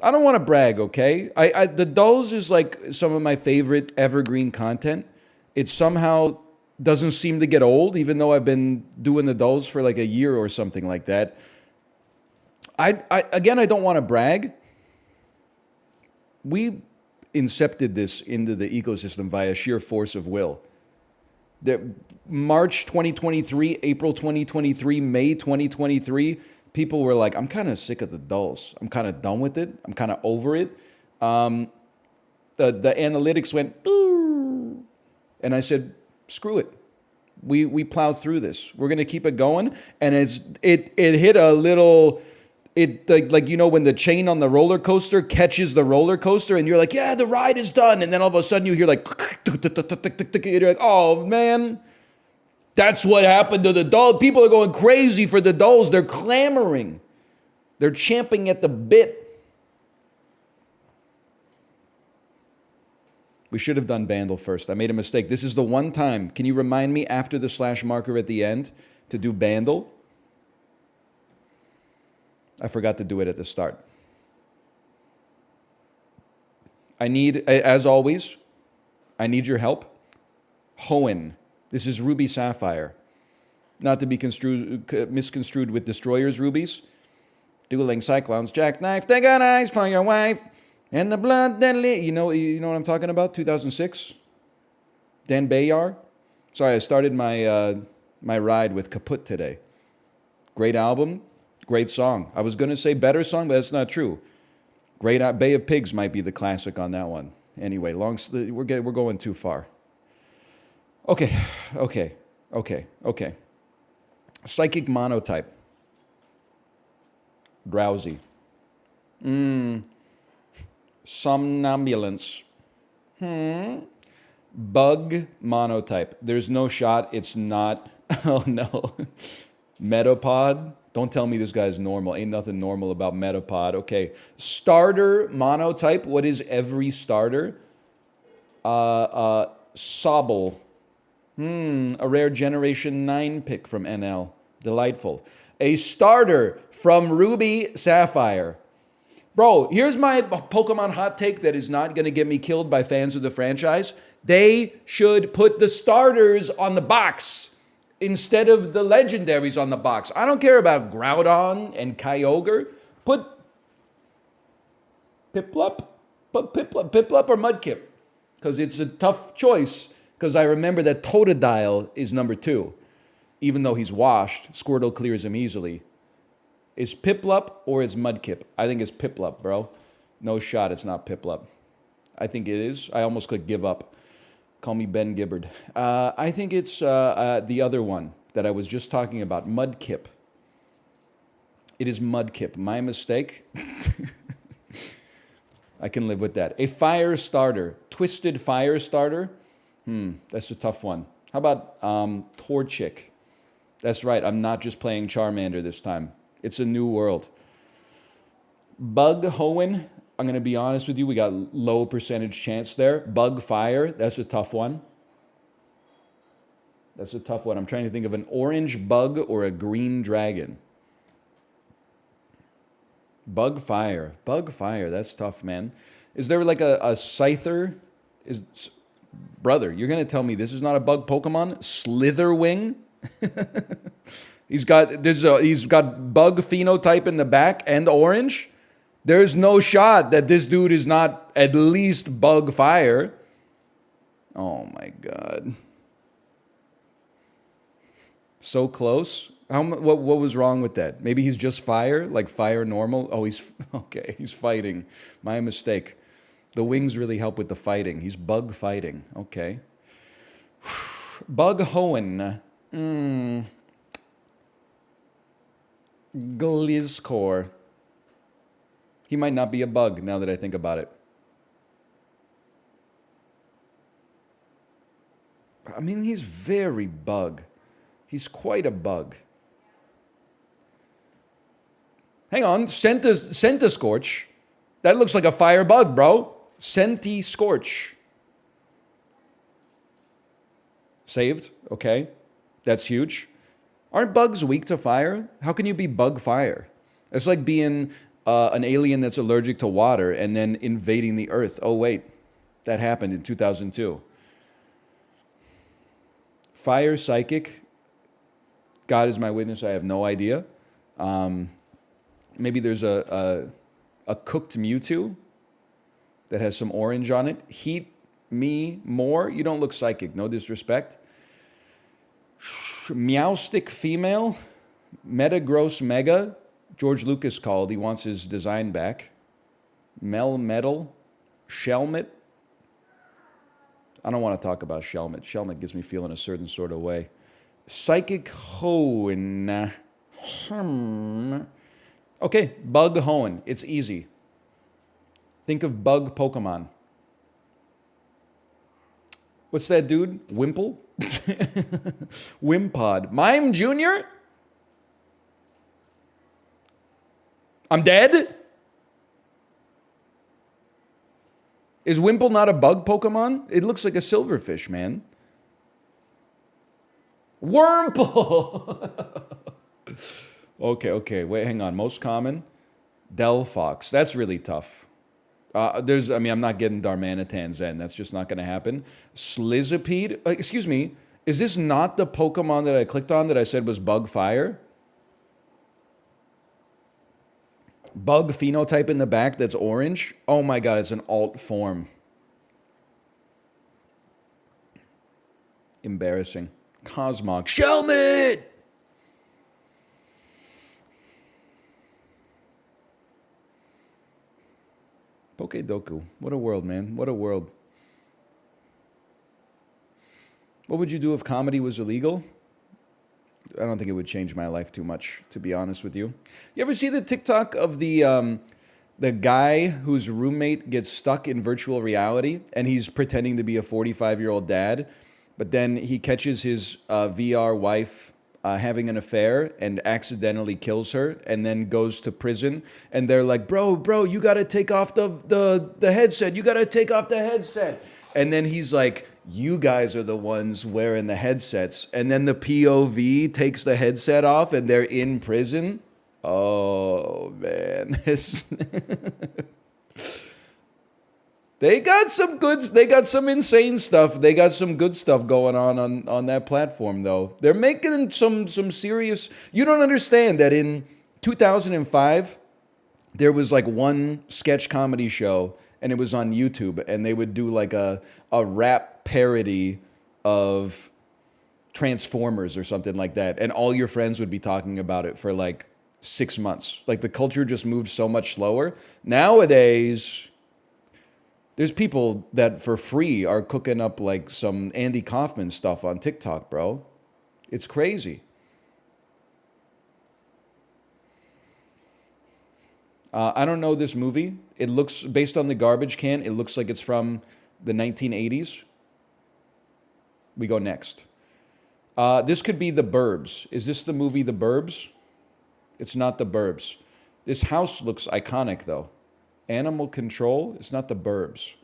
I don't want to brag, okay? The dolls is like some of my favorite evergreen content. It somehow doesn't seem to get old, even though I've been doing the dolls for like a year or something like that. I don't want to brag. We incepted this into the ecosystem via sheer force of will. The March 2023, April 2023, May 2023, people were like, I'm kind of sick of the dolls. I'm kind of done with it. I'm kind of over it. The analytics went, "Boo." And I said, screw it. We plowed through this. We're going to keep it going. And it hit a little... It like you know when the chain on the roller coaster catches the roller coaster and you're like, yeah, the ride is done, and then all of a sudden you hear like, and you're like, oh man, that's what happened to the doll. People are going crazy for the dolls. They're clamoring, they're champing at the bit. We should have done Bandle first. I made a mistake. This is the one time. Can you remind me after the slash marker at the end to do Bandle? I forgot to do it at the start. I need, as always, I need your help. Hoenn. This is Ruby Sapphire. Not to be misconstrued with Destroyer's rubies. Dueling Cyclones, Jackknife, they got eyes for your wife. And the blood deadly. You know what I'm talking about? 2006? Dan Bayar? Sorry, I started my ride with Kaput today. Great album. Great song. I was going to say better song, but that's not true. Great Bay of Pigs might be the classic on that one. Anyway, we're going too far. Okay. Psychic monotype. Drowsy. Somnambulance. Bug monotype. There's no shot. It's not. Oh no. Metapod. Don't tell me this guy's normal. Ain't nothing normal about Metapod. Okay. Starter monotype. What is every starter? Sobble. A rare Generation 9 pick from NL. Delightful. A starter from Ruby Sapphire. Bro, here's my Pokemon hot take that is not going to get me killed by fans of the franchise. They should put the starters on the box instead of the legendaries on the box. I don't care about Groudon and Kyogre. Put Piplup or Mudkip, because it's a tough choice, because I remember that Totodile is number 2. Even though he's washed, Squirtle clears him easily. Is Piplup or is Mudkip? I think it's Piplup, bro. No shot it's not Piplup. I think it is. I almost could give up. Call me Ben Gibbard. I think it's the other one that I was just talking about, Mudkip. It is Mudkip. My mistake. I can live with that. A fire starter. Twisted fire starter. That's a tough one. How about Torchic? That's right. I'm not just playing Charmander this time. It's a new world. Bug Hoenn. I'm going to be honest with you. We got low percentage chance there. Bug Fire. That's a tough one. I'm trying to think of an orange bug or a green dragon. Bug Fire. That's tough, man. Is there like a Scyther? Brother, you're going to tell me this is not a bug Pokemon? Slitherwing? He's got bug phenotype in the back and orange. There's no shot that this dude is not at least Bug Fire. Oh my God. So close. What was wrong with that? Maybe he's just fire, like fire normal. Oh, he's fighting. My mistake. The wings really help with the fighting. He's bug fighting. Okay. Bug Hoenn. Glizcore. He might not be a bug now that I think about it. I mean, he's very bug. He's quite a bug. Hang on, Centiscorch. That looks like a fire bug, bro. Centiscorch. Saved, okay. That's huge. Aren't bugs weak to fire? How can you be bug fire? It's like being an alien that's allergic to water and then invading the Earth. Oh, wait. That happened in 2002. Fire psychic. God is my witness. I have no idea. Maybe there's a cooked Mewtwo that has some orange on it. Heat me more. You don't look psychic. No disrespect. Meowstick female. Meta gross mega. George Lucas called. He wants his design back. Mel metal. Shelmet. I don't want to talk about Shelmet. Shelmet gets me feeling a certain sort of way. Psychic Hoenn. Okay, Bug Hoenn. It's easy. Think of bug Pokemon. What's that dude? Wimple? Wimpod. Mime Jr.? I'm dead? Is Wimple not a bug Pokemon? It looks like a silverfish, man. Wurmple! Okay. Wait, hang on. Most common? Delphox. That's really tough. I'm not getting Darmanitan Zen. That's just not going to happen. Slizipede? Excuse me. Is this not the Pokemon that I clicked on that I said was Bug Fire? Bug phenotype in the back that's orange? Oh my god, it's an alt form. Embarrassing. Cosmog. Shelmet! Pokedoku. What a world, man. What a world. What would you do if comedy was illegal? I don't think it would change my life too much, to be honest with you. You ever see the TikTok of the guy whose roommate gets stuck in virtual reality and he's pretending to be a 45-year-old dad, but then he catches his VR wife having an affair and accidentally kills her and then goes to prison, and they're like, bro, you got to take off the headset. You got to take off the headset. And then he's like, you guys are the ones wearing the headsets. And then the POV takes the headset off and they're in prison. Oh, man. They got some insane stuff. They got some good stuff going on that platform, though. They're making some serious... You don't understand that in 2005, there was like one sketch comedy show, and it was on YouTube, and they would do like a rap parody of Transformers or something like that, and all your friends would be talking about it for like 6 months. Like, the culture just moved so much slower. Nowadays, there's people that for free are cooking up like some Andy Kaufman stuff on TikTok, bro. It's crazy. I don't know this movie. It looks, based on the garbage can, it looks like it's from the 1980s. We go next. This could be The Burbs. Is this the movie The Burbs? It's not The Burbs. This house looks iconic, though. Animal Control? It's not The Burbs.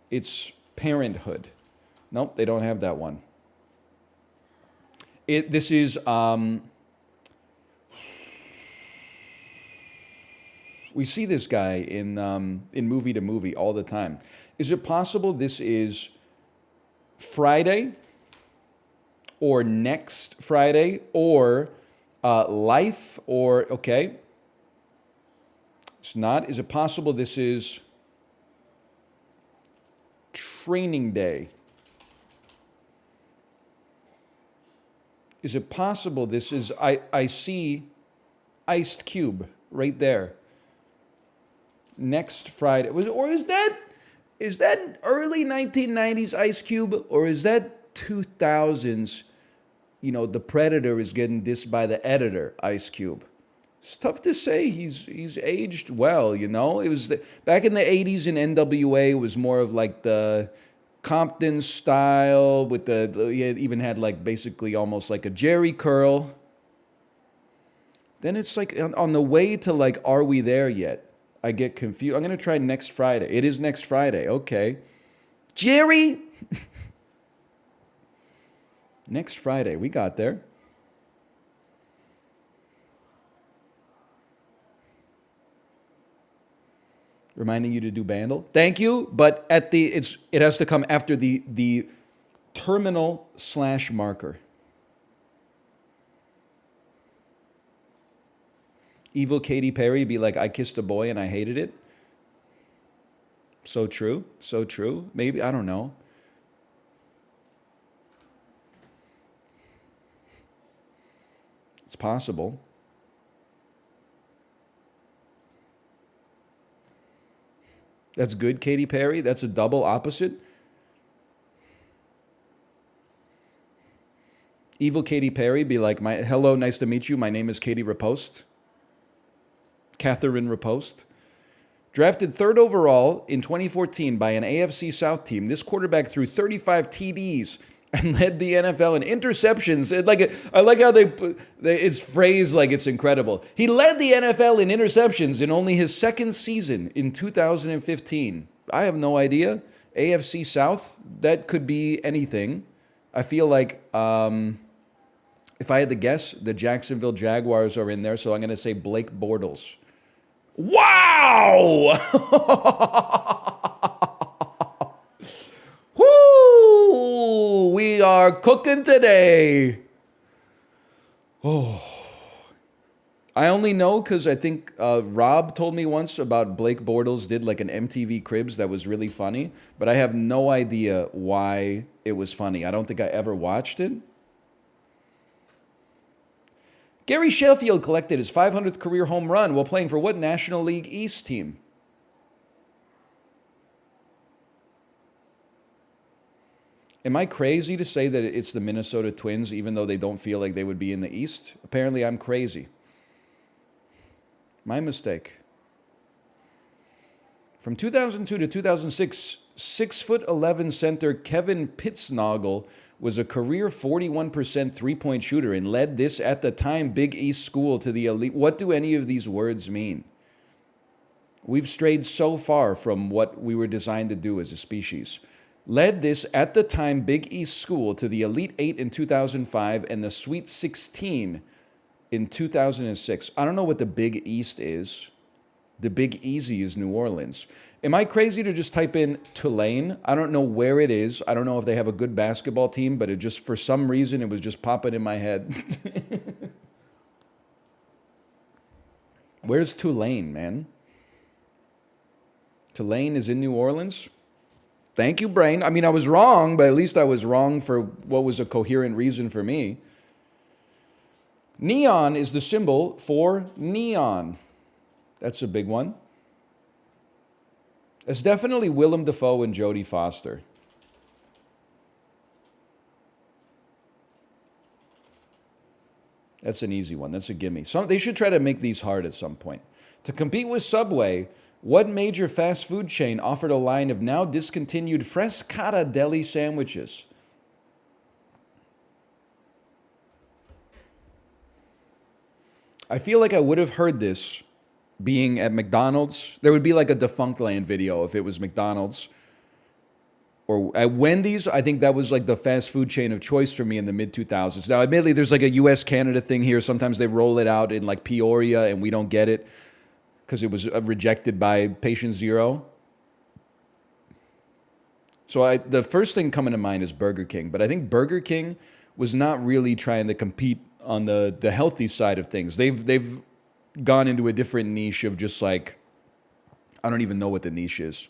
It's Parenthood. Nope, they don't have that one. This is... we see this guy in movie to movie all the time. Is it possible this is Friday or next Friday or Life or... Okay. It's not. Is it possible this is Training Day? Is it possible this is... I see Iced Cube right there. Next Friday. Or is that early 1990s Ice Cube? Or is that 2000s, the Predator is getting dissed by the editor, Ice Cube? It's tough to say. He's aged well, It was back in the 80s in NWA, it was more of like the Compton style with he even had like basically almost like a Jerry curl. Then it's like on the way to like, are we there yet? I get confused. I'm going to try next Friday. It is next Friday. Okay. Jerry! Next Friday. We got there. reminding you to do Bandle. Thank you, but it has to come after the terminal slash marker. Evil Katy Perry be like, I kissed a boy and I hated it. So true. So true. Maybe, I don't know. It's possible. That's good, Katy Perry. That's a double opposite. Evil Katy Perry be like, hello, nice to meet you. My name is Katie Riposte. Catherine Riposte. Drafted third overall in 2014 by an AFC South team, this quarterback threw 35 TDs and led the NFL in interceptions. I like how it's phrased like it's incredible. He led the NFL in interceptions in only his second season in 2015. I have no idea. AFC South, that could be anything. I feel like if I had to guess, the Jacksonville Jaguars are in there, so I'm going to say Blake Bortles. Wow! Woo! We are cooking today. Oh. I only know because I think Rob told me once about Blake Bortles did like an MTV Cribs that was really funny, but I have no idea why it was funny. I don't think I ever watched it. Gary Sheffield collected his 500th career home run while playing for what National League East team? Am I crazy to say that it's the Minnesota Twins, even though they don't feel like they would be in the East? Apparently, I'm crazy. My mistake. From 2002 to 2006, 6'11" center Kevin Pittsnogle was a career 41% three-point shooter and led this, at the time, Big East school to the elite. What do any of these words mean? We've strayed so far from what we were designed to do as a species. Led this, at the time, Big East school to the Elite Eight in 2005 and the Sweet 16 in 2006. I don't know what the Big East is. The Big Easy is New Orleans. Am I crazy to just type in Tulane? I don't know where it is. I don't know if they have a good basketball team, but it just, for some reason, it was just popping in my head. Where's Tulane, man? Tulane is in New Orleans? Thank you, brain. I mean, I was wrong, but at least I was wrong for what was a coherent reason for me. Neon is the symbol for neon. That's a big one. It's definitely Willem Dafoe and Jodie Foster. That's an easy one. That's a gimme. They should try to make these hard at some point. To compete with Subway, what major fast food chain offered a line of now discontinued Frescata deli sandwiches? I feel like I would have heard this being at McDonald's. There would be like a Defunct Land video if it was McDonald's. Or at Wendy's, I think that was like the fast food chain of choice for me in the mid-2000s. Now, admittedly, there's like a US-Canada thing here. Sometimes they roll it out in like Peoria and we don't get it because it was rejected by Patient Zero. So the first thing coming to mind is Burger King. But I think Burger King was not really trying to compete on the healthy side of things. They've gone into a different niche of just like, I don't even know what the niche is.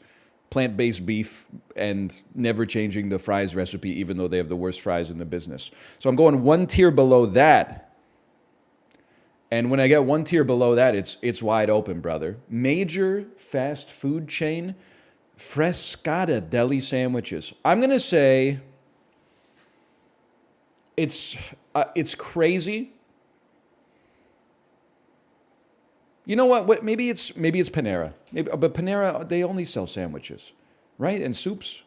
Plant-based beef and never changing the fries recipe, even though they have the worst fries in the business. So I'm going one tier below that. And when I get one tier below that, it's wide open, brother. Major fast food chain, Frescata deli sandwiches. I'm going to say it's crazy. You know what? Maybe it's Panera. But Panera, they only sell sandwiches, right? And soups.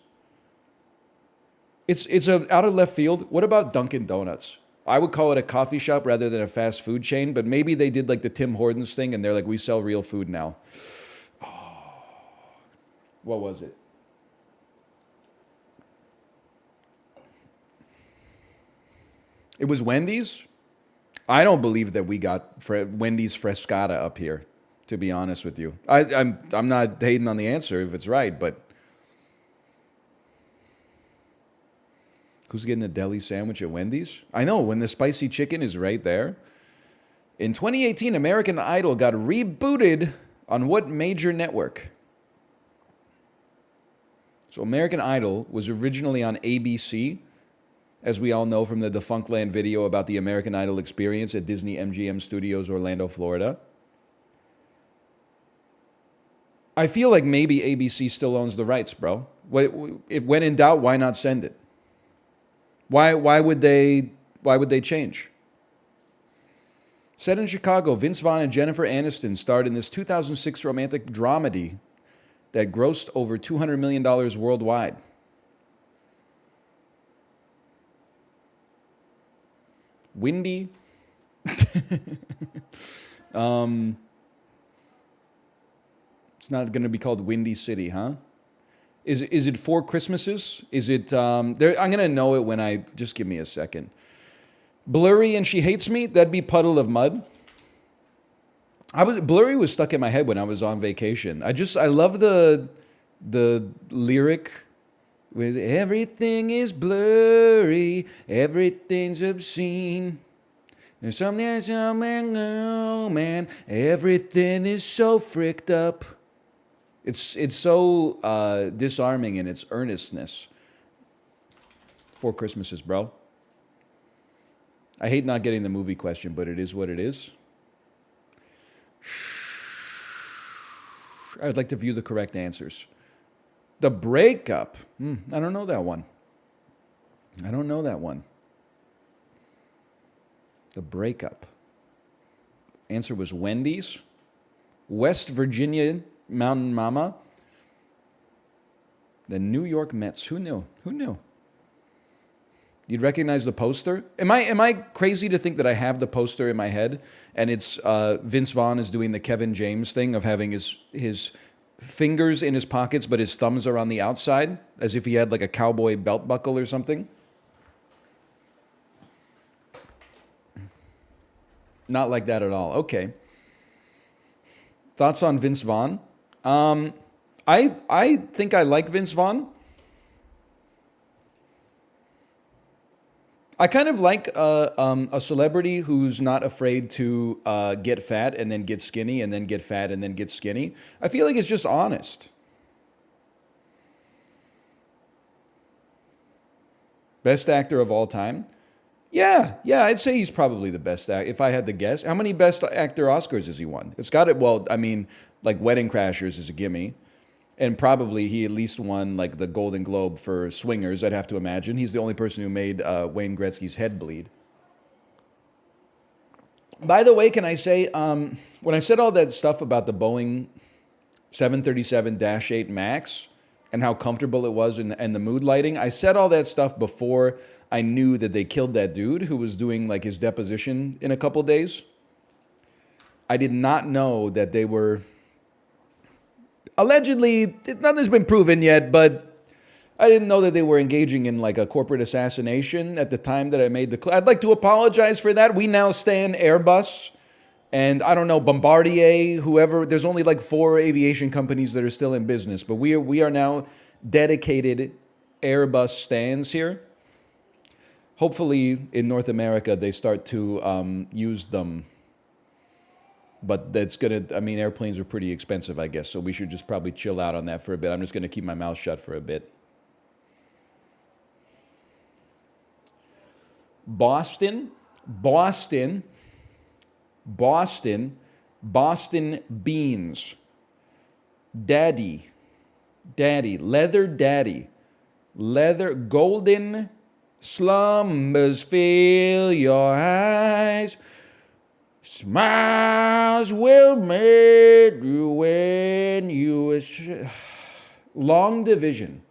It's out of left field. What about Dunkin' Donuts? I would call it a coffee shop rather than a fast food chain, but maybe they did like the Tim Hortons thing and they're like, we sell real food now. Oh, what was it? It was Wendy's? I don't believe that we got Wendy's Frescata up here. to be honest with you. I'm not hating on the answer if it's right, but who's getting a deli sandwich at Wendy's? I know, when the spicy chicken is right there. In 2018, American Idol got rebooted on what major network? So American Idol was originally on ABC, as we all know from the Defunctland video about the American Idol experience at Disney MGM Studios, Orlando, Florida. I feel like maybe ABC still owns the rights, bro. When in doubt, why not send it? Why would they change? Set in Chicago, Vince Vaughn and Jennifer Aniston starred in this 2006 romantic dramedy that grossed over $200 million worldwide. Windy. It's not going to be called Windy City, huh? Is it Four Christmases? Is it? I'm going to know it when I just give me a second. Blurry and She Hates Me. That'd be Puddle of Mud. Blurry was stuck in my head when I was on vacation. I love the lyric with everything is blurry, everything's obscene. There's something, oh man, everything is so fricked up. It's so disarming in its earnestness. Four Christmases, bro. I hate not getting the movie question, but it is what it is. I'd like to view the correct answers. The Breakup. I don't know that one. The Breakup. Answer was Wendy's. West Virginia Mountain Mama. The New York Mets. Who knew? You'd recognize the poster? Am I crazy to think that I have the poster in my head and it's Vince Vaughn is doing the Kevin James thing of having his fingers in his pockets but his thumbs are on the outside as if he had like a cowboy belt buckle or something? Not like that at all. Okay. Thoughts on Vince Vaughn? I think I like Vince Vaughn. I kind of like a celebrity who's not afraid to get fat and then get skinny and then get fat and then get skinny. I feel like it's just honest. Best actor of all time? Yeah, I'd say he's probably the best actor. If I had to guess. How many best actor Oscars has he won? It's got it, well, I mean, like Wedding Crashers is a gimme. And probably he at least won like the Golden Globe for Swingers, I'd have to imagine. He's the only person who made Wayne Gretzky's head bleed. By the way, can I say, when I said all that stuff about the Boeing 737-8 MAX and how comfortable it was and the mood lighting, I said all that stuff before I knew that they killed that dude who was doing like his deposition in a couple days. I did not know that they were... Allegedly, nothing's been proven yet, but I didn't know that they were engaging in like a corporate assassination at the time that I made the clip. I'd like to apologize for that. We now stand Airbus and I don't know, Bombardier, whoever. There's only like 4 aviation companies that are still in business, but we are now dedicated Airbus stands here. Hopefully in North America, they start to use them. But that's going to, I mean, airplanes are pretty expensive, I guess. So we should just probably chill out on that for a bit. I'm just going to keep my mouth shut for a bit. Boston beans. Daddy, leather daddy. Leather, golden slumbers fill your eyes. Smiles will make you when you... Long division.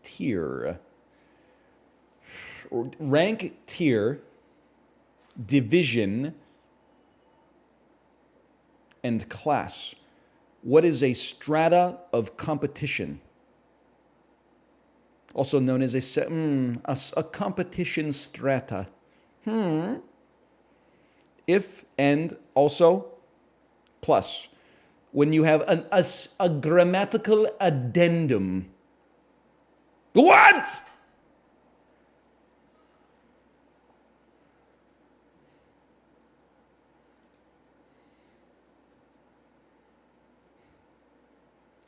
Tier. Rank, tier, division, and class. What is a strata of competition? also known as a competition strata. If and also plus. When you have a grammatical addendum. What?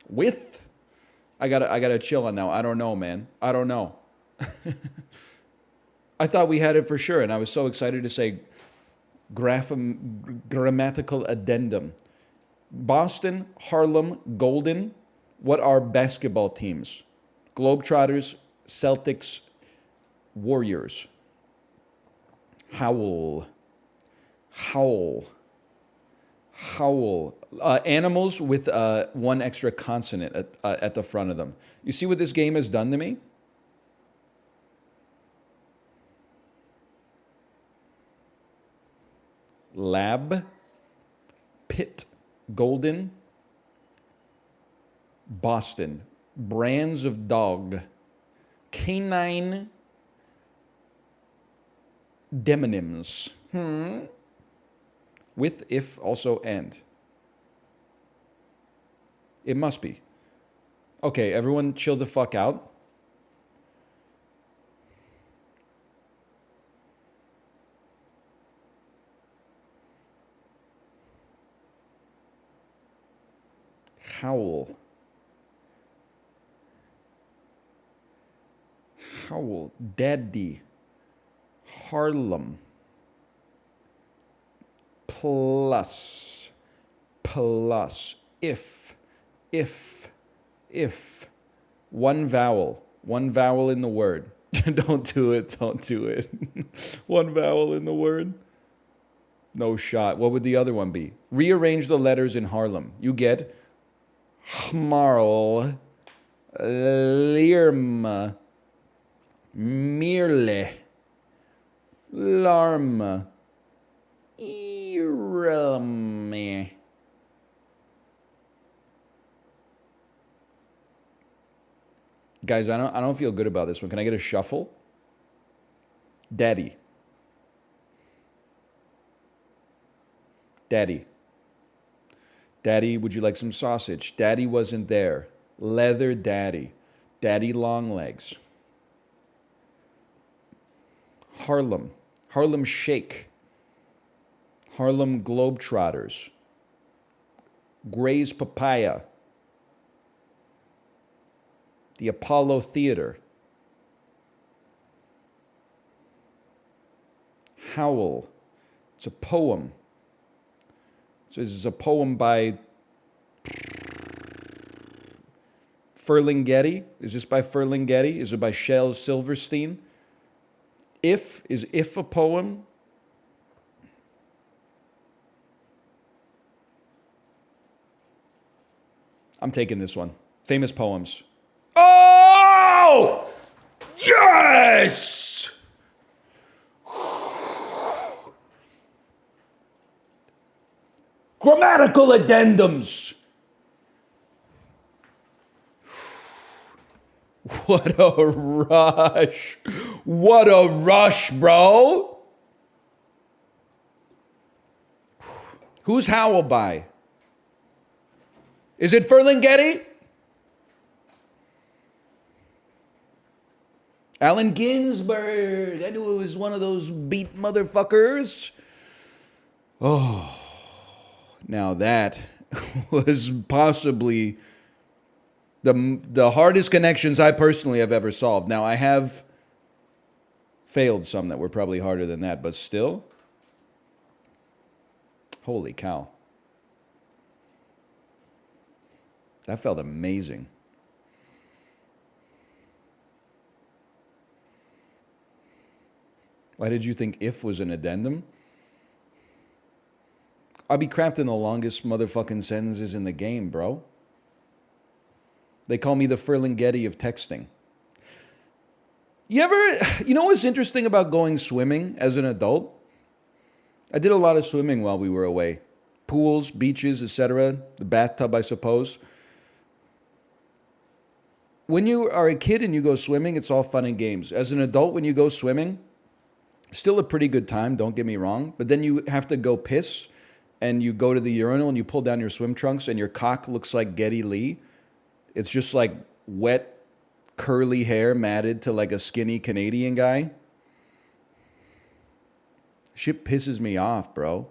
With? I gotta chill on now. I don't know, man. I don't know. I thought we had it for sure, and I was so excited to say grammatical addendum. Boston, Harlem, Golden. What are basketball teams? Globetrotters, Celtics, Warriors. Howl. Howl. Howl. Animals with one extra consonant at the front of them. You see what this game has done to me? Lab, Pitt, Golden, Boston. Brands of dog. Canine demonyms. With, if, also, and. It must be. Okay, everyone chill the fuck out. Howl. Howl. Daddy. Harlem. Plus. Plus. If. One vowel. One vowel in the word. Don't do it. Don't do it. One vowel in the word. No shot. What would the other one be? Rearrange the letters in Harlem. You get Hmarl, Lirma, Mirle, Larma, Irame. Guys, I don't feel good about this one. Can I get a shuffle? Daddy. Daddy. Daddy, would you like some sausage? Daddy wasn't there. Leather daddy. Daddy long legs. Harlem. Harlem Shake. Harlem Globetrotters. Gray's Papaya. The Apollo Theater. Howl. It's a poem. So this is a poem by Ferlinghetti. Is this by Ferlinghetti? Is it by Shel Silverstein? Is If a poem? I'm taking this one. Famous poems. Oh! Yes! Grammatical addendums. What a rush. What a rush, bro. Who's Howl by? Is it Ferlinghetti? Allen Ginsberg. I knew it was one of those beat motherfuckers. Oh, now that was possibly the hardest connections I personally have ever solved. Now, I have failed some that were probably harder than that, but still, holy cow. That felt amazing. Why did you think if was an addendum? I'll be crafting the longest motherfucking sentences in the game, bro. They call me the Ferlinghetti of texting. You know what's interesting about going swimming as an adult? I did a lot of swimming while we were away. Pools, beaches, etc. The bathtub, I suppose. When you are a kid and you go swimming, it's all fun and games. As an adult, when you go swimming, still a pretty good time, don't get me wrong. But then you have to go piss and you go to the urinal and you pull down your swim trunks and your cock looks like Geddy Lee. It's just like wet, curly hair matted to like a skinny Canadian guy. Shit pisses me off, bro.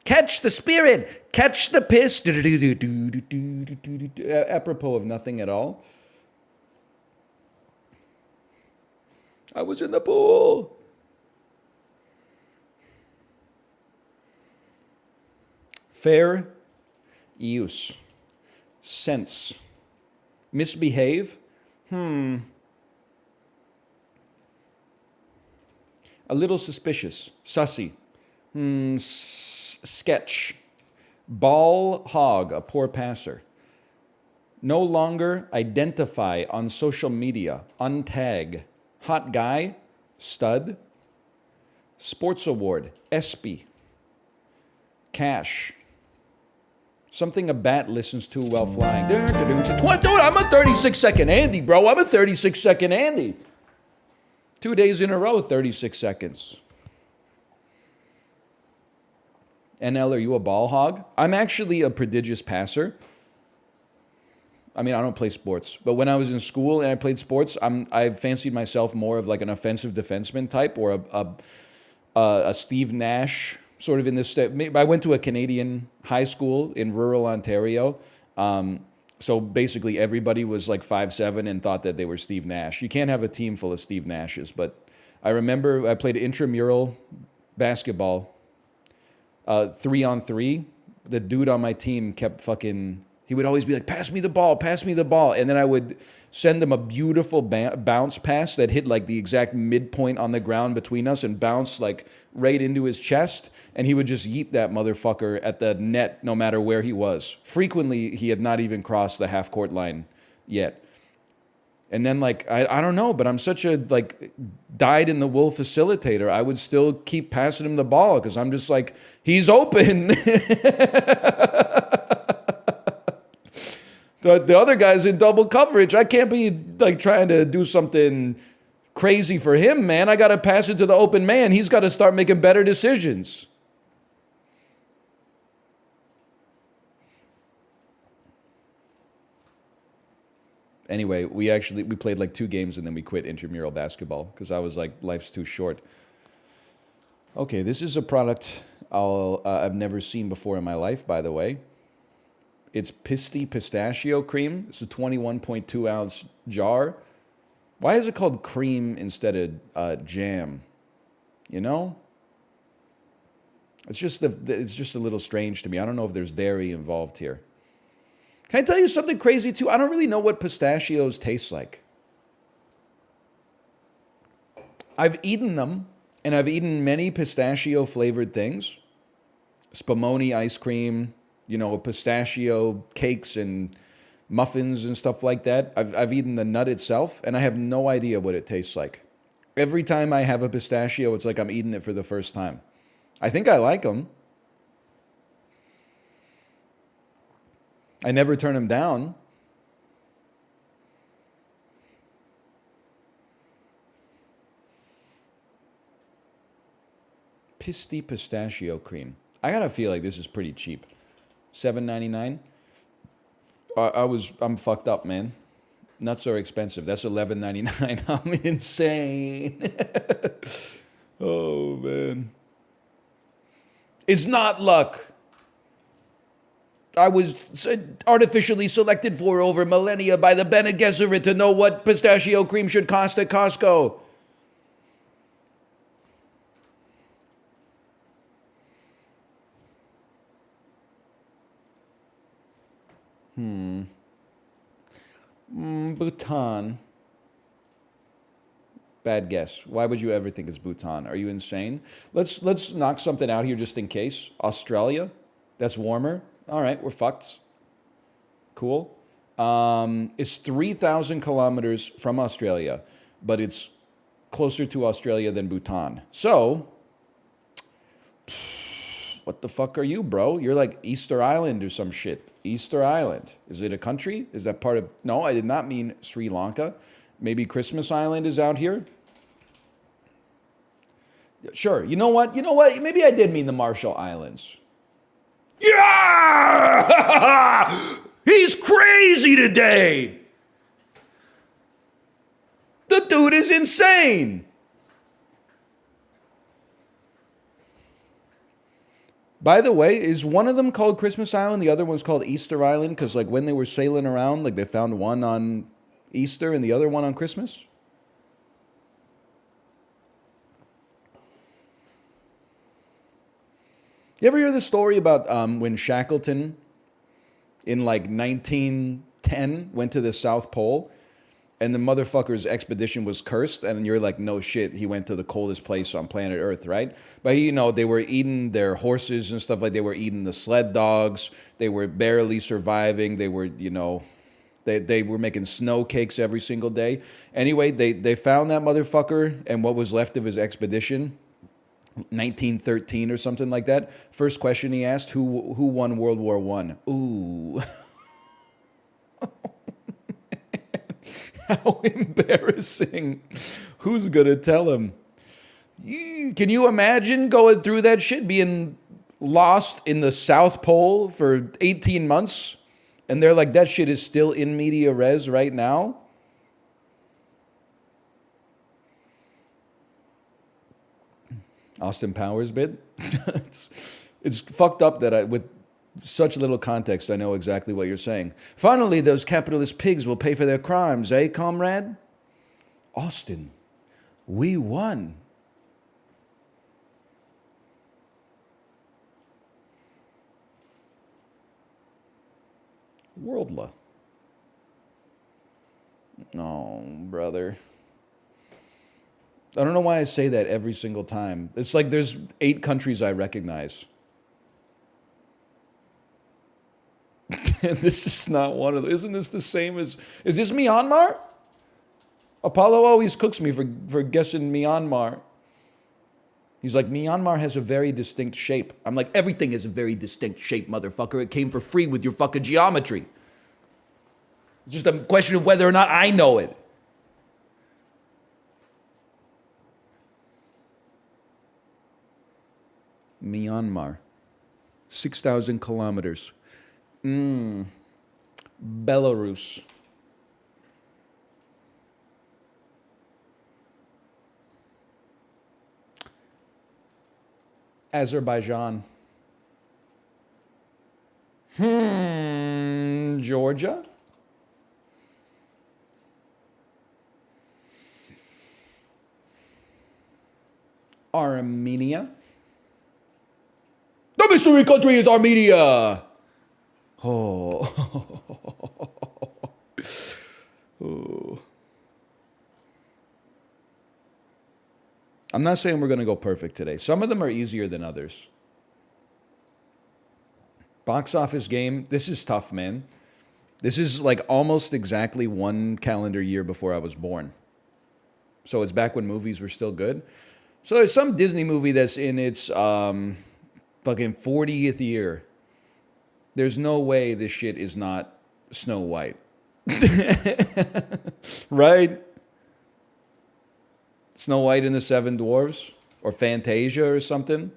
Catch the spirit! Catch the piss! Apropos of nothing at all. I was in the pool. Fair use. Sense. Misbehave? A little suspicious. Sussy. Sketch. Ball hog, a poor passer. No longer identify on social media. Untag. Hot guy. Stud. Sports award. ESPY. Cash. Something a bat listens to while flying. Dude, I'm a 36-second Andy, bro. I'm a 36-second Andy. 2 days in a row, 36 seconds. NL, are you a ball hog? I'm actually a prodigious passer. I mean, I don't play sports, but when I was in school and I played sports, I fancied myself more of like an offensive defenseman type or a Steve Nash sort of in this step. I went to a Canadian high school in rural Ontario. So basically everybody was like 5'7" and thought that they were Steve Nash. You can't have a team full of Steve Nashes, but I remember I played intramural basketball, 3-on-3. The dude on my team kept he would always be like, pass me the ball. And then I would send him a beautiful bounce pass that hit like the exact midpoint on the ground between us and bounced like right into his chest. And he would just yeet that motherfucker at the net no matter where he was. Frequently, he had not even crossed the half-court line yet. And then, like, I don't know, but I'm such a, like, dyed-in-the-wool facilitator. I would still keep passing him the ball because I'm just like, he's open. The other guy's in double coverage. I can't be, like, trying to do something crazy for him, man. I got to pass it to the open man. He's got to start making better decisions. Anyway, we played like 2 games and then we quit intramural basketball because I was like, life's too short. Okay, this is a product I've never seen before in my life, by the way. It's Pisty Pistachio Cream. It's a 21.2 ounce jar. Why is it called cream instead of jam? You know? It's just a little strange to me. I don't know if there's dairy involved here. Can I tell you something crazy too? I don't really know what pistachios taste like. I've eaten them, and I've eaten many pistachio flavored things. Spumoni ice cream, pistachio cakes and muffins and stuff like that. I've eaten the nut itself, and I have no idea what it tastes like. Every time I have a pistachio, it's like I'm eating it for the first time. I think I like them. I never turn them down. Pisty Pistachio Cream. I gotta feel like this is pretty cheap. $7.99. I'm fucked up, man. Nuts are expensive. That's $11.99. I'm insane. Oh man. It's not luck. I was artificially selected for over millennia by the Bene Gesserit to know what pistachio cream should cost at Costco. Bhutan. Bad guess. Why would you ever think it's Bhutan? Are you insane? Let's knock something out here just in case. Australia. That's warmer. All right, we're fucked. Cool. It's 3,000 kilometers from Australia, but it's closer to Australia than Bhutan. So, What the fuck are you, bro? You're like Easter Island or some shit. Easter Island. Is it a country? Is that part of... No, I did not mean Sri Lanka. Maybe Christmas Island is out here? Sure. You know what? You know what? Maybe I did mean the Marshall Islands. Yeah! He's crazy today! The dude is insane! By the way, is one of them called Christmas Island? The other one's called Easter Island? Because, like, when they were sailing around, like, they found one on Easter and the other one on Christmas? You ever hear the story about when Shackleton in like 1910 went to the South Pole and the motherfucker's expedition was cursed, and you're like, no shit, he went to the coldest place on planet Earth, right? But you know, they were eating their horses and stuff, like they were eating the sled dogs, they were barely surviving, they were, you know, they were making snow cakes every single day. Anyway, they found that motherfucker and what was left of his expedition. 1913 or something like that. First question he asked, who won World War I? Ooh. How embarrassing. Who's going to tell him? Can you imagine going through that shit, being lost in the South Pole for 18 months? And they're like, that shit is still in media res right now? Austin Powers bit. It's fucked up that with such little context, I know exactly what you're saying. Finally, those capitalist pigs will pay for their crimes, eh, comrade? Austin, we won. Worldla. No, brother. I don't know why I say that every single time. It's like there's 8 countries I recognize. And this is not one of them. Isn't this the same as... Is this Myanmar? Apollo always cooks me for guessing Myanmar. He's like, Myanmar has a very distinct shape. I'm like, everything has a very distinct shape, motherfucker. It came for free with your fucking geometry. It's just a question of whether or not I know it. Myanmar. 6,000 kilometers. Belarus. Azerbaijan. Georgia. Armenia. The mystery country is Armenia. Oh. Oh. I'm not saying we're going to go perfect today. Some of them are easier than others. Box office game. This is tough, man. This is like almost exactly 1 calendar year before I was born. So it's back when movies were still good. So there's some Disney movie that's in its fucking 40th year. There's no way this shit is not Snow White. Right? Snow White and the Seven Dwarfs? Or Fantasia or something?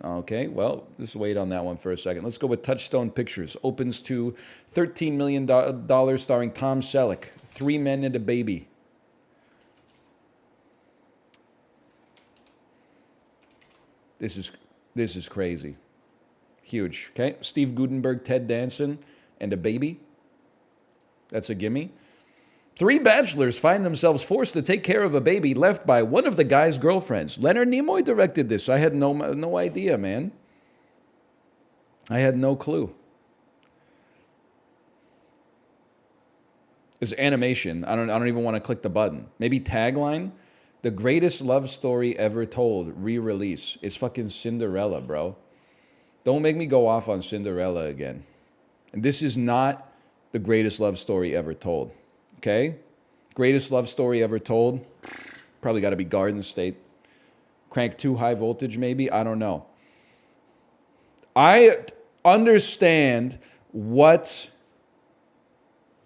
Okay, well, let's wait on that one for a second. Let's go with Touchstone Pictures. Opens to $13 million starring Tom Selleck. 3 men and a baby. This is crazy. Huge. Okay, Steve Guttenberg, Ted Danson, and a baby. That's a gimme. 3 bachelors find themselves forced to take care of a baby left by one of the guy's girlfriends. Leonard Nimoy directed this. I had no idea, man. I had no clue. It's animation. I don't even want to click the button. Maybe tagline. The greatest love story ever told. Re-release. It's fucking Cinderella, bro. Don't make me go off on Cinderella again. And this is not the greatest love story ever told. Okay? Greatest love story ever told? Probably got to be Garden State. Crank 2 high voltage, maybe. I don't know. I understand what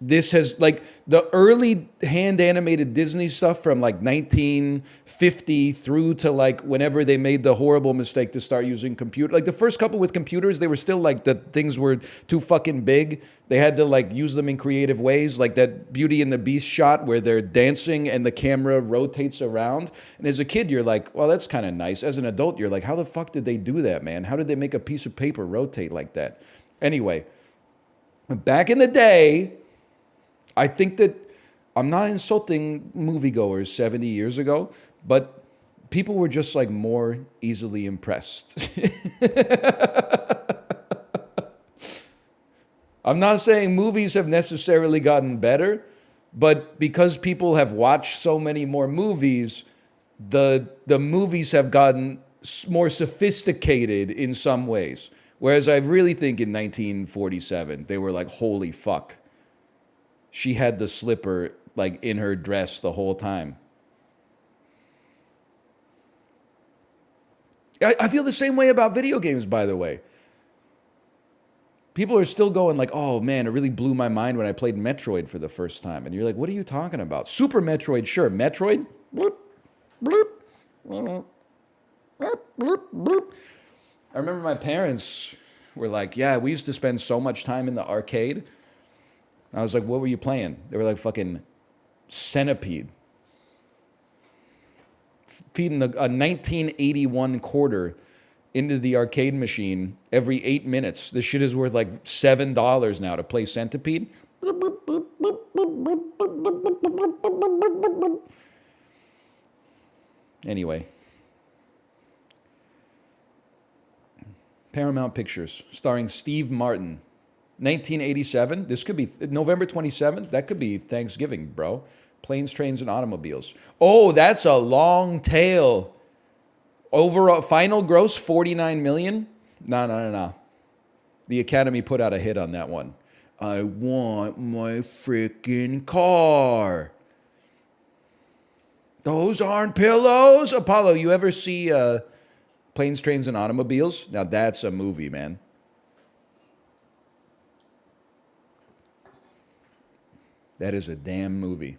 this has, like, the early hand animated Disney stuff from like 1950 through to like whenever they made the horrible mistake to start using computer. Like the first couple with computers, they were still like, the things were too fucking big. They had to like use them in creative ways, like that Beauty and the Beast shot where they're dancing and the camera rotates around. And as a kid, you're like, well, that's kind of nice. As an adult, you're like, how the fuck did they do that, man? How did they make a piece of paper rotate like that? Anyway, back in the day, I think that I'm not insulting moviegoers 70 years ago, but people were just like more easily impressed. I'm not saying movies have necessarily gotten better, but because people have watched so many more movies, the movies have gotten more sophisticated in some ways. Whereas I really think in 1947, they were like, holy fuck. She had the slipper like in her dress the whole time. I feel the same way about video games, by the way. People are still going like, oh man, it really blew my mind when I played Metroid for the first time. And you're like, what are you talking about? Super Metroid, sure. Metroid? Bloop, bloop, bloop, bloop, bloop. I remember my parents were like, yeah, we used to spend so much time in the arcade. I was like, what were you playing? They were like, fucking Centipede. Feeding a 1981 quarter into the arcade machine every 8 minutes. This shit is worth like $7 now to play Centipede. Anyway. Paramount Pictures, starring Steve Martin. 1987. This could be November 27th. That could be Thanksgiving, bro. Planes, Trains, and Automobiles. Oh, that's a long tail. Overall final gross 49 million. No. The Academy put out a hit on that one. I want my freaking car. Those aren't pillows. Apollo, you ever see Planes, Trains, and Automobiles? Now that's a movie, man. That is a damn movie.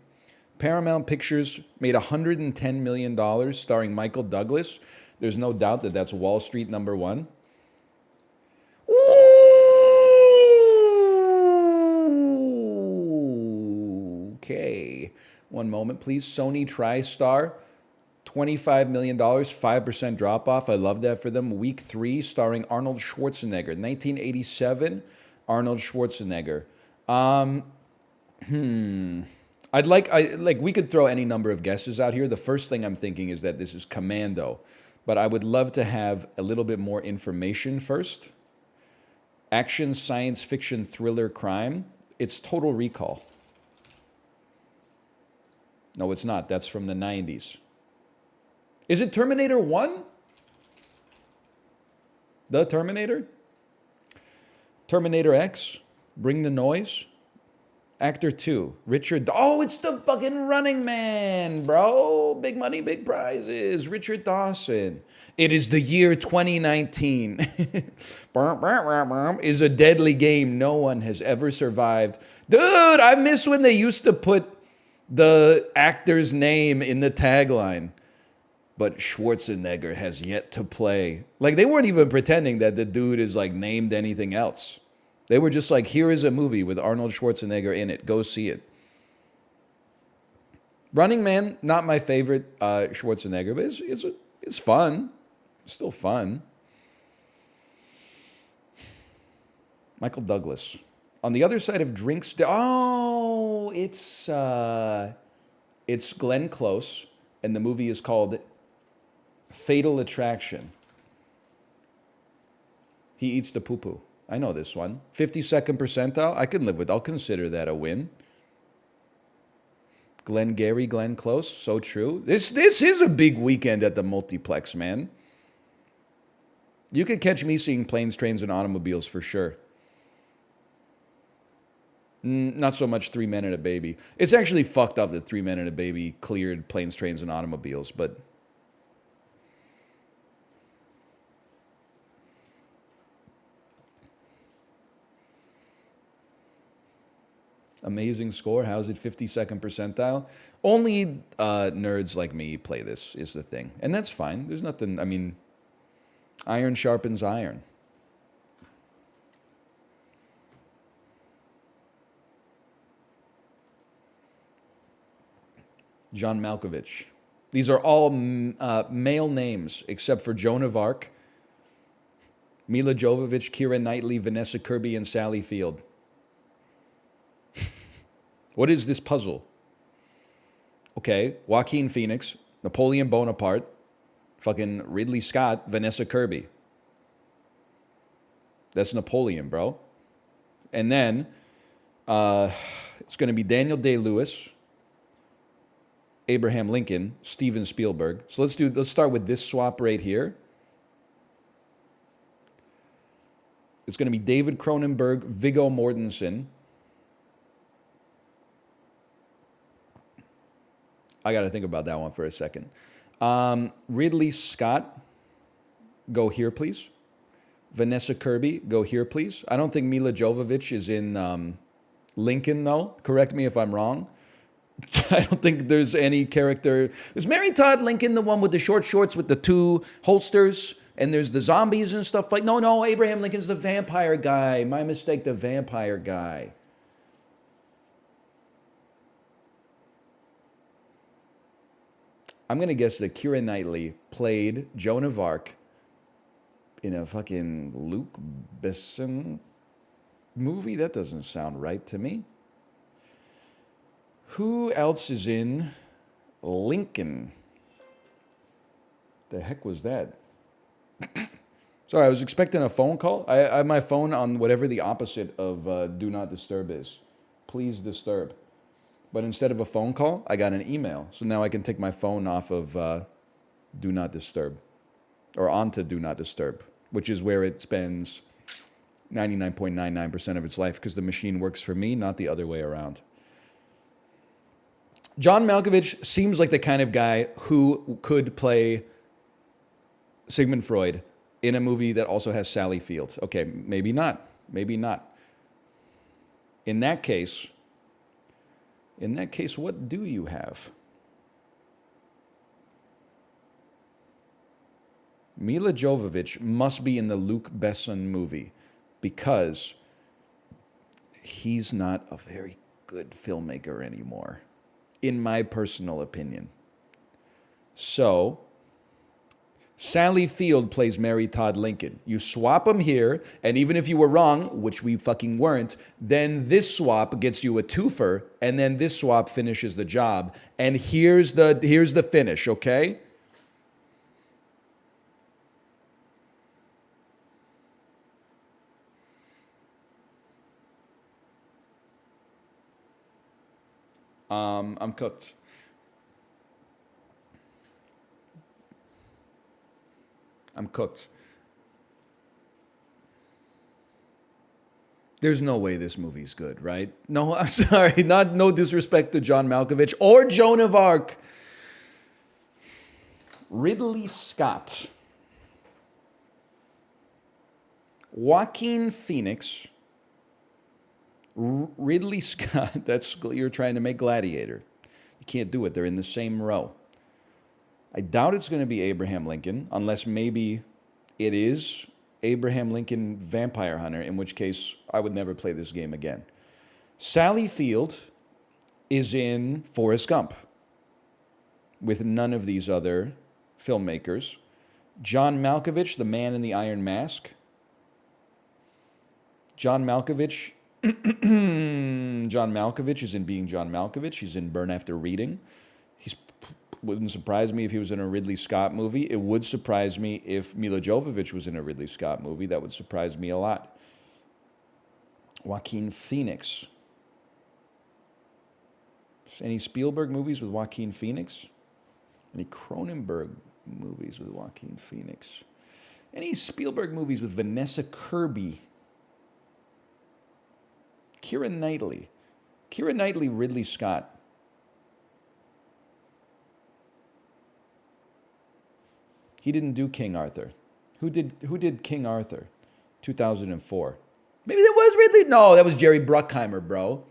Paramount Pictures made $110 million starring Michael Douglas. There's no doubt that that's Wall Street #1. Ooh, okay. One moment, please. Sony TriStar, $25 million, 5% drop off. I love that for them. Week 3, starring Arnold Schwarzenegger. 1987, Arnold Schwarzenegger. We could throw any number of guesses out here. The first thing I'm thinking is that this is Commando, but I would love to have a little bit more information first. Action, science fiction, thriller, crime. It's Total Recall. No, it's not. That's from the 90s. Is it Terminator 1? The Terminator? Terminator X? Bring the Noise? Actor 2, Richard. Oh, it's the fucking Running Man, bro. Big money, big prizes. Richard Dawson. It is the year 2019. Is a deadly game no one has ever survived. Dude, I miss when they used to put the actor's name in the tagline. But Schwarzenegger has yet to play. Like, they weren't even pretending that the dude is like named anything else. They were just like, here is a movie with Arnold Schwarzenegger in it. Go see it. Running Man, not my favorite Schwarzenegger, but it's fun. It's still fun. Michael Douglas. On the other side of drinks, it's Glenn Close, and the movie is called Fatal Attraction. He eats the poo-poo. I know this one. 52nd percentile. I can live with. I'll consider that a win. Glenn Close. So true. This is a big weekend at the multiplex, man. You could catch me seeing Planes, Trains, and Automobiles for sure. Not so much 3 Men and a Baby. It's actually fucked up that 3 Men and a Baby cleared Planes, Trains, and Automobiles, but Amazing score. How's it 52nd percentile? Only nerds like me play this, is the thing. And that's fine. There's nothing, I mean, iron sharpens iron. John Malkovich. These are all male names except for Joan of Arc, Mila Jovovich, Keira Knightley, Vanessa Kirby, and Sally Field. What is this puzzle? Okay, Joaquin Phoenix, Napoleon Bonaparte, fucking Ridley Scott, Vanessa Kirby. That's Napoleon, bro. And then it's going to be Daniel Day-Lewis, Abraham Lincoln, Steven Spielberg. So let's start with this swap right here. It's going to be David Cronenberg, Viggo Mortensen. I got to think about that one for a second. Ridley Scott, go here, please. Vanessa Kirby, go here, please. I don't think Mila Jovovich is in Lincoln, though. Correct me if I'm wrong. I don't think there's any character. Is Mary Todd Lincoln the one with the short shorts with the two holsters? And there's the zombies and stuff like... No, Abraham Lincoln's the vampire guy. My mistake, the vampire guy. I'm going to guess that Keira Knightley played Joan of Arc in a fucking Luc Besson movie. That doesn't sound right to me. Who else is in Lincoln? The heck was that? Sorry, I was expecting a phone call. I have my phone on whatever the opposite of Do Not Disturb is. Please disturb. But instead of a phone call, I got an email. So now I can take my phone off of Do Not Disturb. Or onto Do Not Disturb, which is where it spends 99.99% of its life because the machine works for me, not the other way around. John Malkovich seems like the kind of guy who could play Sigmund Freud in a movie that also has Sally Field. Okay, maybe not. Maybe not. In that case, what do you have? Mila Jovovich must be in the Luc Besson movie because he's not a very good filmmaker anymore, in my personal opinion. So, Sally Field plays Mary Todd Lincoln. You swap them here, and even if you were wrong, which we fucking weren't, then this swap gets you a twofer, and then this swap finishes the job. And here's the finish, okay? I'm cooked. I'm cooked. There's no way this movie's good, right? No, I'm sorry. No disrespect to John Malkovich or Joan of Arc. Ridley Scott. Joaquin Phoenix. Ridley Scott. You're trying to make Gladiator. You can't do it. They're in the same row. I doubt it's going to be Abraham Lincoln, unless maybe it is Abraham Lincoln Vampire Hunter, in which case I would never play this game again. Sally Field is in Forrest Gump with none of these other filmmakers. John Malkovich, the man in the iron mask. John Malkovich is in Being John Malkovich. He's in Burn After Reading. Wouldn't surprise me if he was in a Ridley Scott movie. It would surprise me if Mila Jovovich was in a Ridley Scott movie. That would surprise me a lot. Joaquin Phoenix. Any Spielberg movies with Joaquin Phoenix? Any Cronenberg movies with Joaquin Phoenix? Any Spielberg movies with Vanessa Kirby? Keira Knightley. Keira Knightley, Ridley Scott. He didn't do King Arthur. Who did King Arthur? 2004. Maybe that was Ridley? No, that was Jerry Bruckheimer, bro.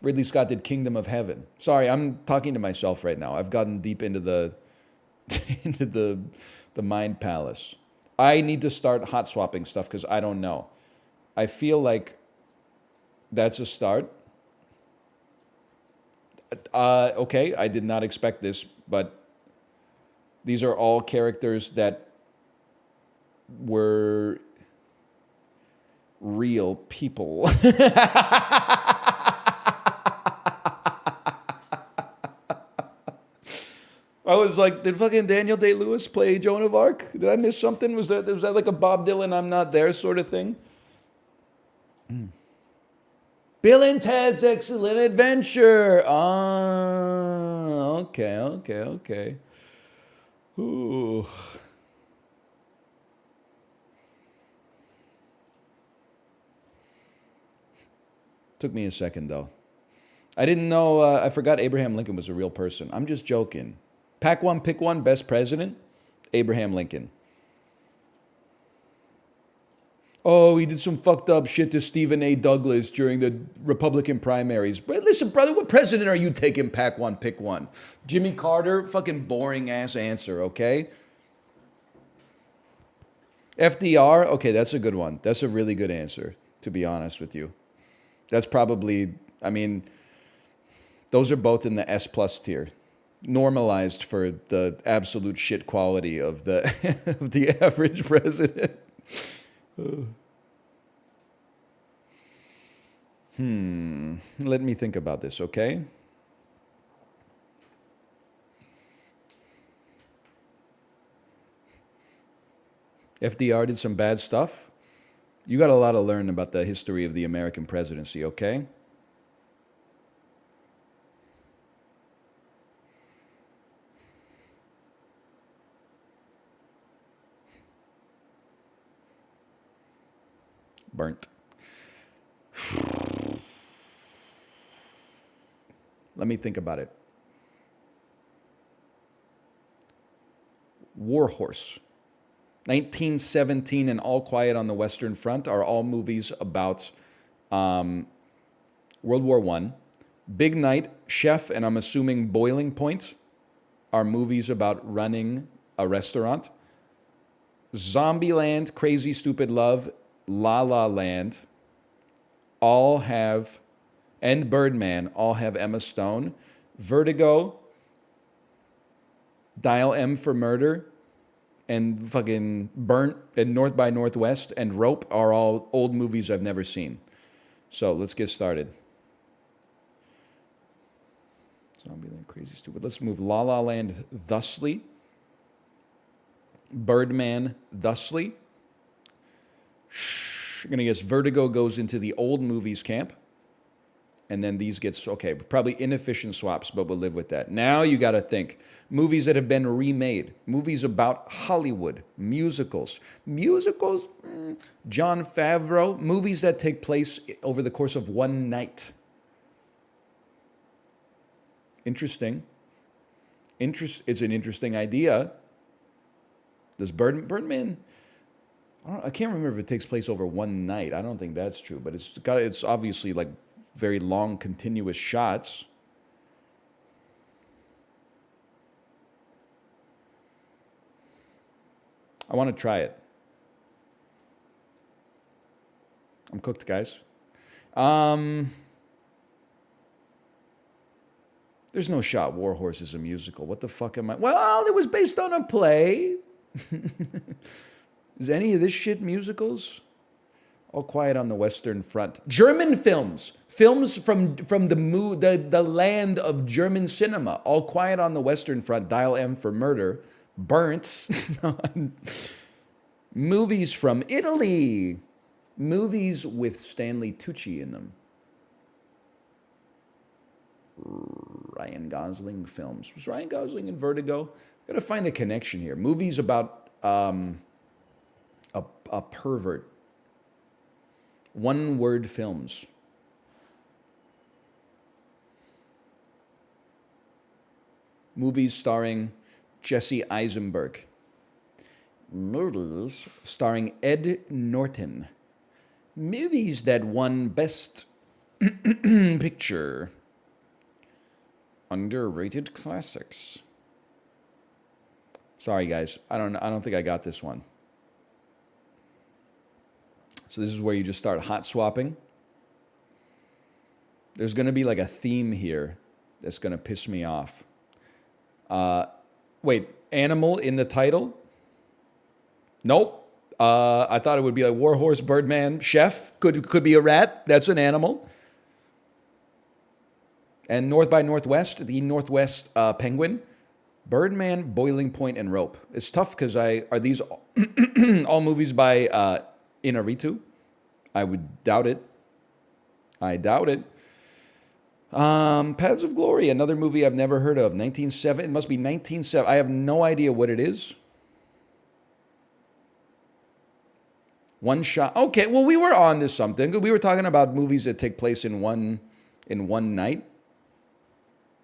Ridley Scott did Kingdom of Heaven. Sorry, I'm talking to myself right now. I've gotten deep into the into the mind palace. I need to start hot swapping stuff because I don't know. I feel like that's a start. Okay, I did not expect this, but these are all characters that were real people. I was like, did fucking Daniel Day-Lewis play Joan of Arc? Did I miss something? Was that like a Bob Dylan I'm not there sort of thing? Bill and Ted's Excellent Adventure. Ah, okay. Ooh. Took me a second though. I didn't know. I forgot Abraham Lincoln was a real person. I'm just joking. Pack one, pick one. Best president, Abraham Lincoln. Oh, he did some fucked up shit to Stephen A. Douglas during the Republican primaries. But listen, brother, what president are you taking? Pack one, pick one. Jimmy Carter, fucking boring ass answer. Okay. FDR, okay, that's a good one. That's a really good answer, to be honest with you. That's probably, I mean, those are both in the S plus tier. Normalized for the absolute shit quality of the of the average president. Let me think about this, okay? FDR did some bad stuff. You got a lot to learn about the history of the American presidency, okay? Burnt. Let me think about it. Warhorse. 1917 and All Quiet on the Western Front are all movies about World War I. Big Night, Chef, and I'm assuming Boiling Point are movies about running a restaurant. Zombieland, Crazy Stupid Love, La La Land all have, and Birdman all have Emma Stone. Vertigo, Dial M for Murder, and fucking Burnt, and North by Northwest, and Rope are all old movies I've never seen. So let's get started. Zombieland, Crazy Stupid. Let's move La La Land thusly. Birdman thusly. I'm going to guess Vertigo goes into the old movies camp. And then these gets, okay, probably inefficient swaps, but we'll live with that. Now you got to think. Movies that have been remade. Movies about Hollywood. Musicals. Jon Favreau. Movies that take place over the course of one night. Interesting. It's an interesting idea. Does Birdman... I can't remember if it takes place over one night. I don't think that's true, but it's obviously like very long, continuous shots. I want to try it. I'm cooked, guys. There's no shot Warhorse is a musical. What the fuck am I? Well, it was based on a play. Is any of this shit musicals? All Quiet on the Western Front. German films. Films from the land of German cinema. All Quiet on the Western Front. Dial M for Murder. Burnt. Movies from Italy. Movies with Stanley Tucci in them. Ryan Gosling films. Was Ryan Gosling in Vertigo? Gotta find a connection here. Movies about a pervert. One-word films. Movies starring Jesse Eisenberg. Movies starring Ed Norton. Movies that won Best Picture. Underrated classics. Sorry, guys. I don't think I got this one. So this is where you just start hot swapping. There's going to be like a theme here that's going to piss me off. Wait, animal in the title? Nope. I thought it would be like Warhorse, Birdman, Chef. Could be a rat. That's an animal. And North by Northwest, the Northwest Penguin. Birdman, Boiling Point, and Rope. It's tough because are these all movies by Inarritu? I would doubt it. I doubt it. Paths of Glory, another movie I've never heard of. 1970. It must be 1970. I have no idea what it is. One Shot. Okay, well, we were on to something. We were talking about movies that take place in one night.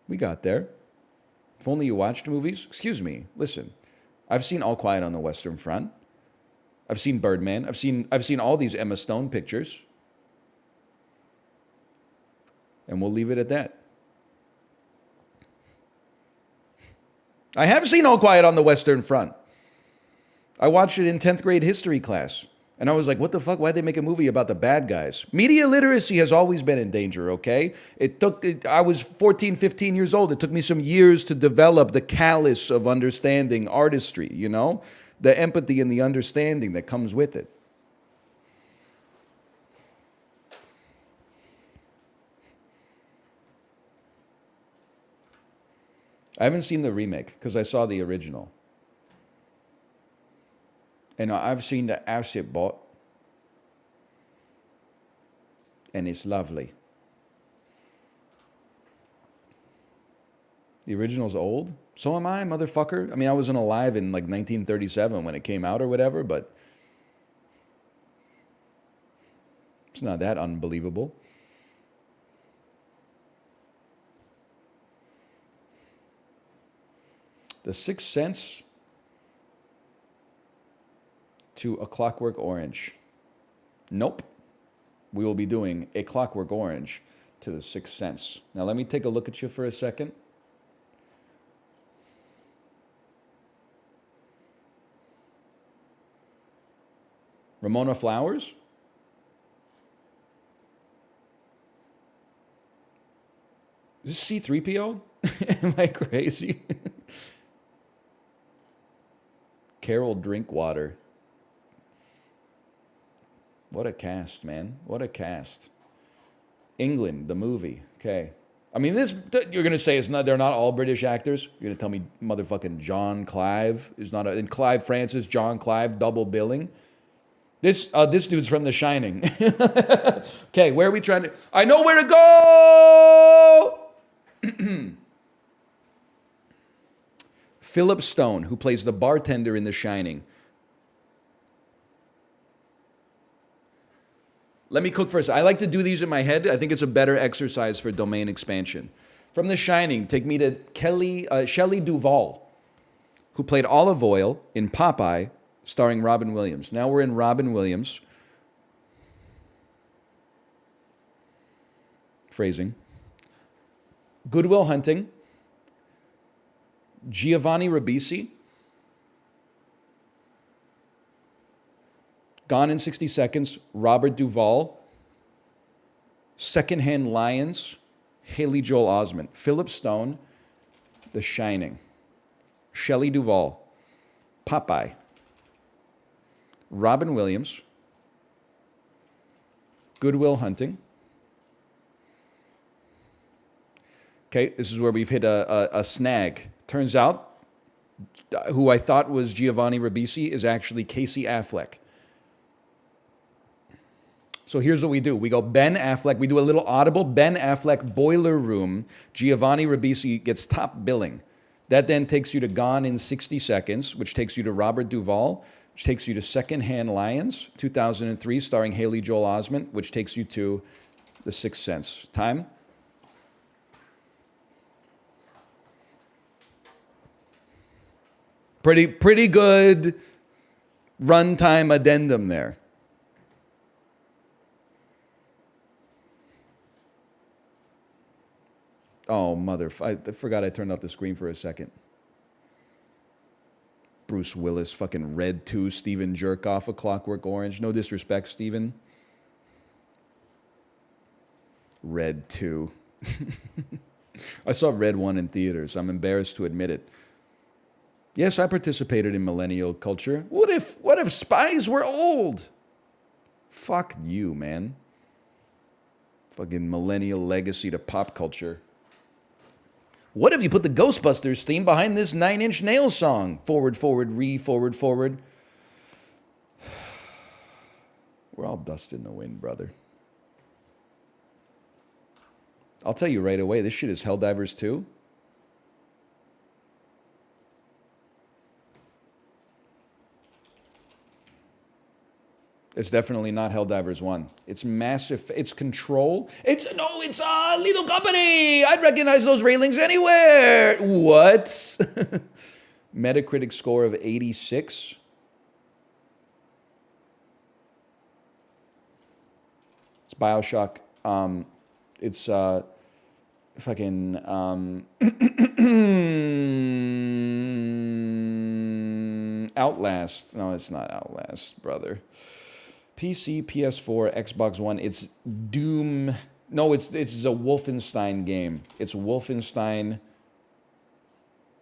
We got there. If only you watched movies. Excuse me. Listen, I've seen All Quiet on the Western Front. I've seen Birdman. I've seen all these Emma Stone pictures. And we'll leave it at that. I have seen All Quiet on the Western Front. I watched it in 10th grade history class. And I was like, what the fuck? Why'd they make a movie about the bad guys? Media literacy has always been in danger, okay? I was 14, 15 years old. It took me some years to develop the callus of understanding artistry, you know? The empathy and the understanding that comes with it. I haven't seen the remake because I saw the original. And I've seen the airship bot. And it's lovely. The original's old. So am I, motherfucker. I mean, I wasn't alive in like 1937 when it came out or whatever, but it's not that unbelievable. The Sixth Sense to A Clockwork Orange. Nope. We will be doing A Clockwork Orange to The Sixth Sense. Now let me take a look at you for a second. Ramona Flowers? Is this C-3PO? Am I crazy? Carol Drinkwater. What a cast, man. What a cast. England, the movie. Okay. I mean, you're going to say they're not all British actors? You're going to tell me motherfucking John Clive is not and Clive Francis, John Clive, double billing? This dude's from The Shining. Okay, where are we trying to... I know where to go! Philip Stone, who plays the bartender in The Shining. Let me cook first. I like to do these in my head. I think it's a better exercise for domain expansion. From The Shining, take me to Shelley Duvall, who played Olive Oyl in Popeye, starring Robin Williams. Now we're in Robin Williams. Phrasing. Good Will Hunting. Giovanni Ribisi. Gone in 60 Seconds, Robert Duvall. Secondhand Lions, Haley Joel Osment. Philip Stone, The Shining. Shelley Duvall, Popeye. Robin Williams, Good Will Hunting. Okay, this is where we've hit a snag. Turns out, who I thought was Giovanni Ribisi is actually Casey Affleck. So here's what we do. We go Ben Affleck. We do a little audible Ben Affleck Boiler Room. Giovanni Ribisi gets top billing. That then takes you to Gone in 60 Seconds, which takes you to Robert Duvall, which takes you to Secondhand Lions, 2003, starring Haley Joel Osment, which takes you to The Sixth Sense. Time? Pretty good runtime addendum there. Oh, I forgot I turned off the screen for a second. Bruce Willis, fucking Red 2, Steven Jerkoff, A Clockwork Orange. No disrespect, Steven. Red 2. I saw Red 1 in theaters. I'm embarrassed to admit it. Yes, I participated in millennial culture. What if spies were old? Fuck you, man. Fucking millennial legacy to pop culture. What if you put the Ghostbusters theme behind this 9 Inch Nails song? Forward, forward, forward, forward. We're all dust in the wind, brother. I'll tell you right away, this shit is Helldivers 2. It's definitely not Helldivers 1. It's massive. It's Control. It's Lethal Company. I'd recognize those railings anywhere. What? Metacritic score of 86. It's BioShock. It's fucking Outlast. No, it's not Outlast, brother. PC, PS4, Xbox One. It's Doom. No, it's a Wolfenstein game. It's Wolfenstein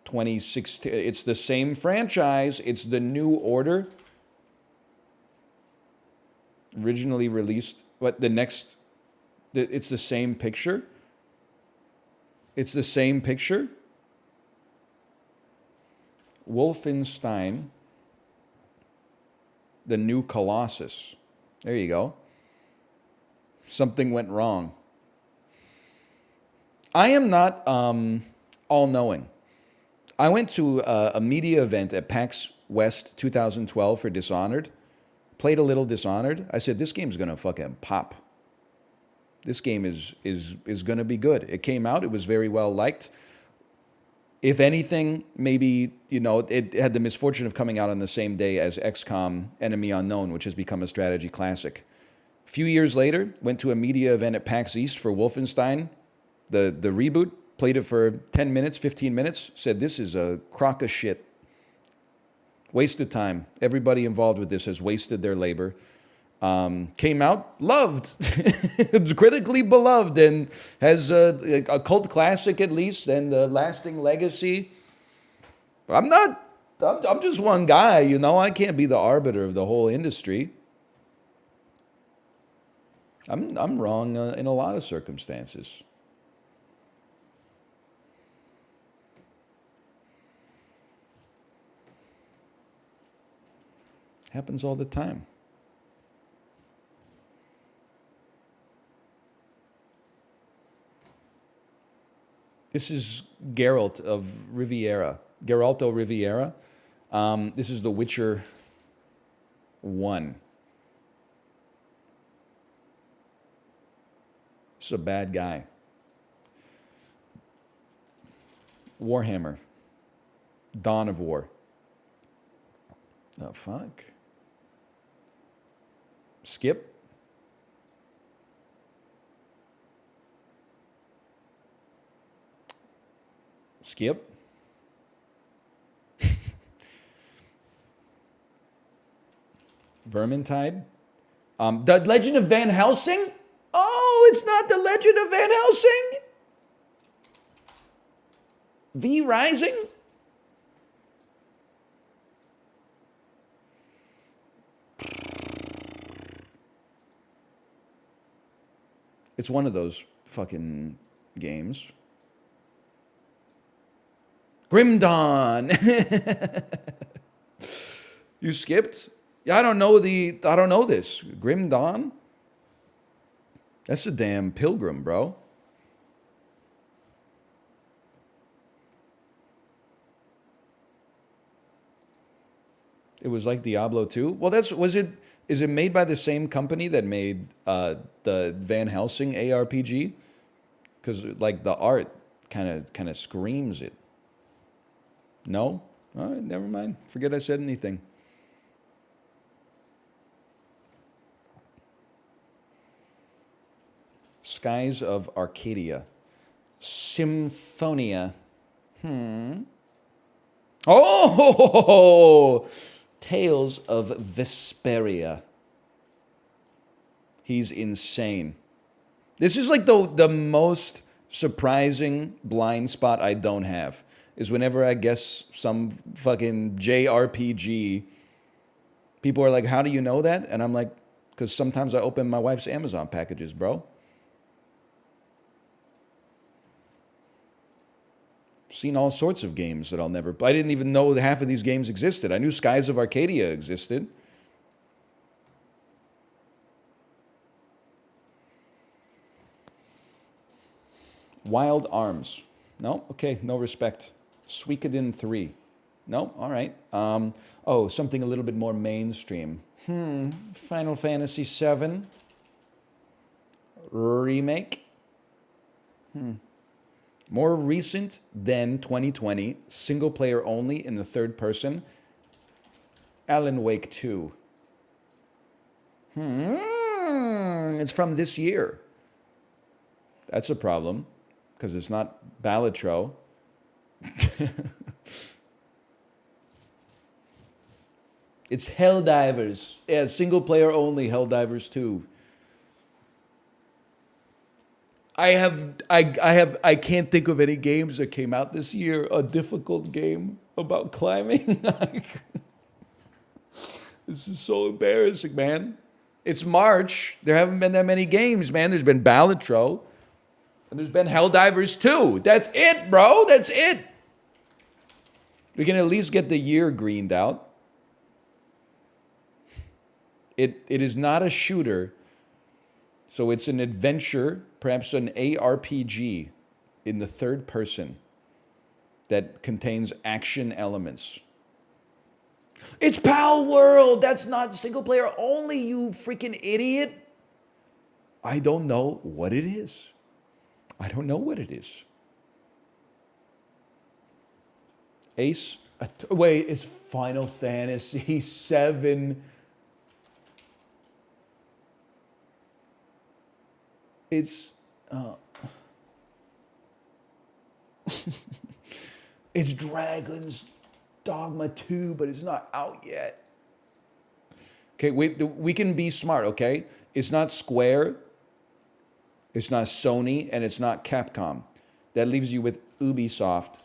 2016. It's the same franchise. It's the New Order. Originally released. What the next? It's the same picture. It's the same picture. Wolfenstein. The New Colossus. There you go. Something went wrong. I am not all-knowing. I went to a media event at PAX West 2012 for Dishonored. Played a little Dishonored. I said, this game's going to fucking pop. This game is going to be good. It came out. It was very well liked. If anything, maybe, it had the misfortune of coming out on the same day as XCOM Enemy Unknown, which has become a strategy classic. A few years later, went to a media event at PAX East for Wolfenstein, the reboot, played it for 10 minutes, 15 minutes, said this is a crock of shit. Wasted time. Everybody involved with this has wasted their labor. Came out, loved, critically beloved, and has a cult classic at least, and a lasting legacy. I'm just one guy, I can't be the arbiter of the whole industry. I'm wrong in a lot of circumstances. Happens all the time. This is Geralt of Riviera. Geralto Riviera. This is The Witcher 1. This is a bad guy. Warhammer. Dawn of War. Oh, fuck. Skip. Skip. Vermintide. The Legend of Van Helsing? Oh, it's not The Legend of Van Helsing? V Rising? It's one of those fucking games. Grim Dawn. You skipped? Yeah, I don't know this. Grim Dawn? That's a damn pilgrim, bro. It was like Diablo 2. Well, is it made by the same company that made the Van Helsing ARPG? Because like the art kind of screams it. No? All right, never mind. Forget I said anything. Skies of Arcadia. Symphonia. Oh, Tales of Vesperia. He's insane. This is like the most surprising blind spot I don't have is whenever I guess some fucking JRPG, people are like, how do you know that? And I'm like, because sometimes I open my wife's Amazon packages, bro. Seen all sorts of games that I'll never play. I didn't even know half of these games existed. I knew Skies of Arcadia existed. Wild Arms. No? Okay, no respect. Suikoden 3. No? All right. Oh, something a little bit more mainstream. Final Fantasy 7 remake. More recent than 2020, single player only in the third person. Alan Wake 2. It's from this year. That's a problem, because it's not Balatro. It's Helldivers. Yeah, single player only Helldivers 2. I can't think of any games that came out this year. A difficult game about climbing. This is so embarrassing, man. It's March. There haven't been that many games, man. There's been Balatro. And there's been Helldivers 2. That's it, bro. That's it. We can at least get the year greened out. It is not a shooter. So it's an adventure, perhaps an ARPG in the third person that contains action elements. It's Pal World. That's not single player only, you freaking idiot. I don't know what it is. I don't know what it is. Wait, it's Final Fantasy 7. It's it's Dragon's Dogma 2, but it's not out yet. Okay, we can be smart, okay? It's not Square, it's not Sony, and it's not Capcom. That leaves you with Ubisoft,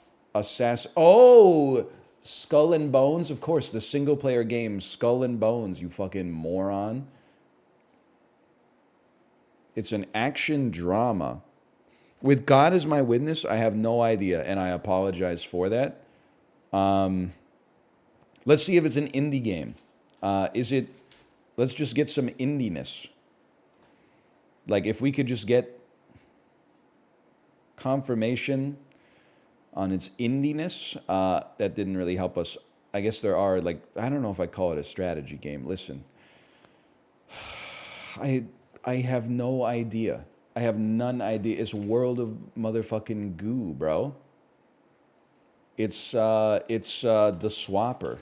Skull and Bones, of course, the single-player game, Skull and Bones, you fucking moron. It's an action drama. With God as my witness, I have no idea, and I apologize for that. Let's see if it's an indie game. Let's just get some indiness. Like, if we could just get confirmation on its indiness, that didn't really help us. I guess there are, like, I don't know if I call it a strategy game. Listen, I have no idea. I have none idea. It's World of motherfucking Goo, bro. It's the Swapper.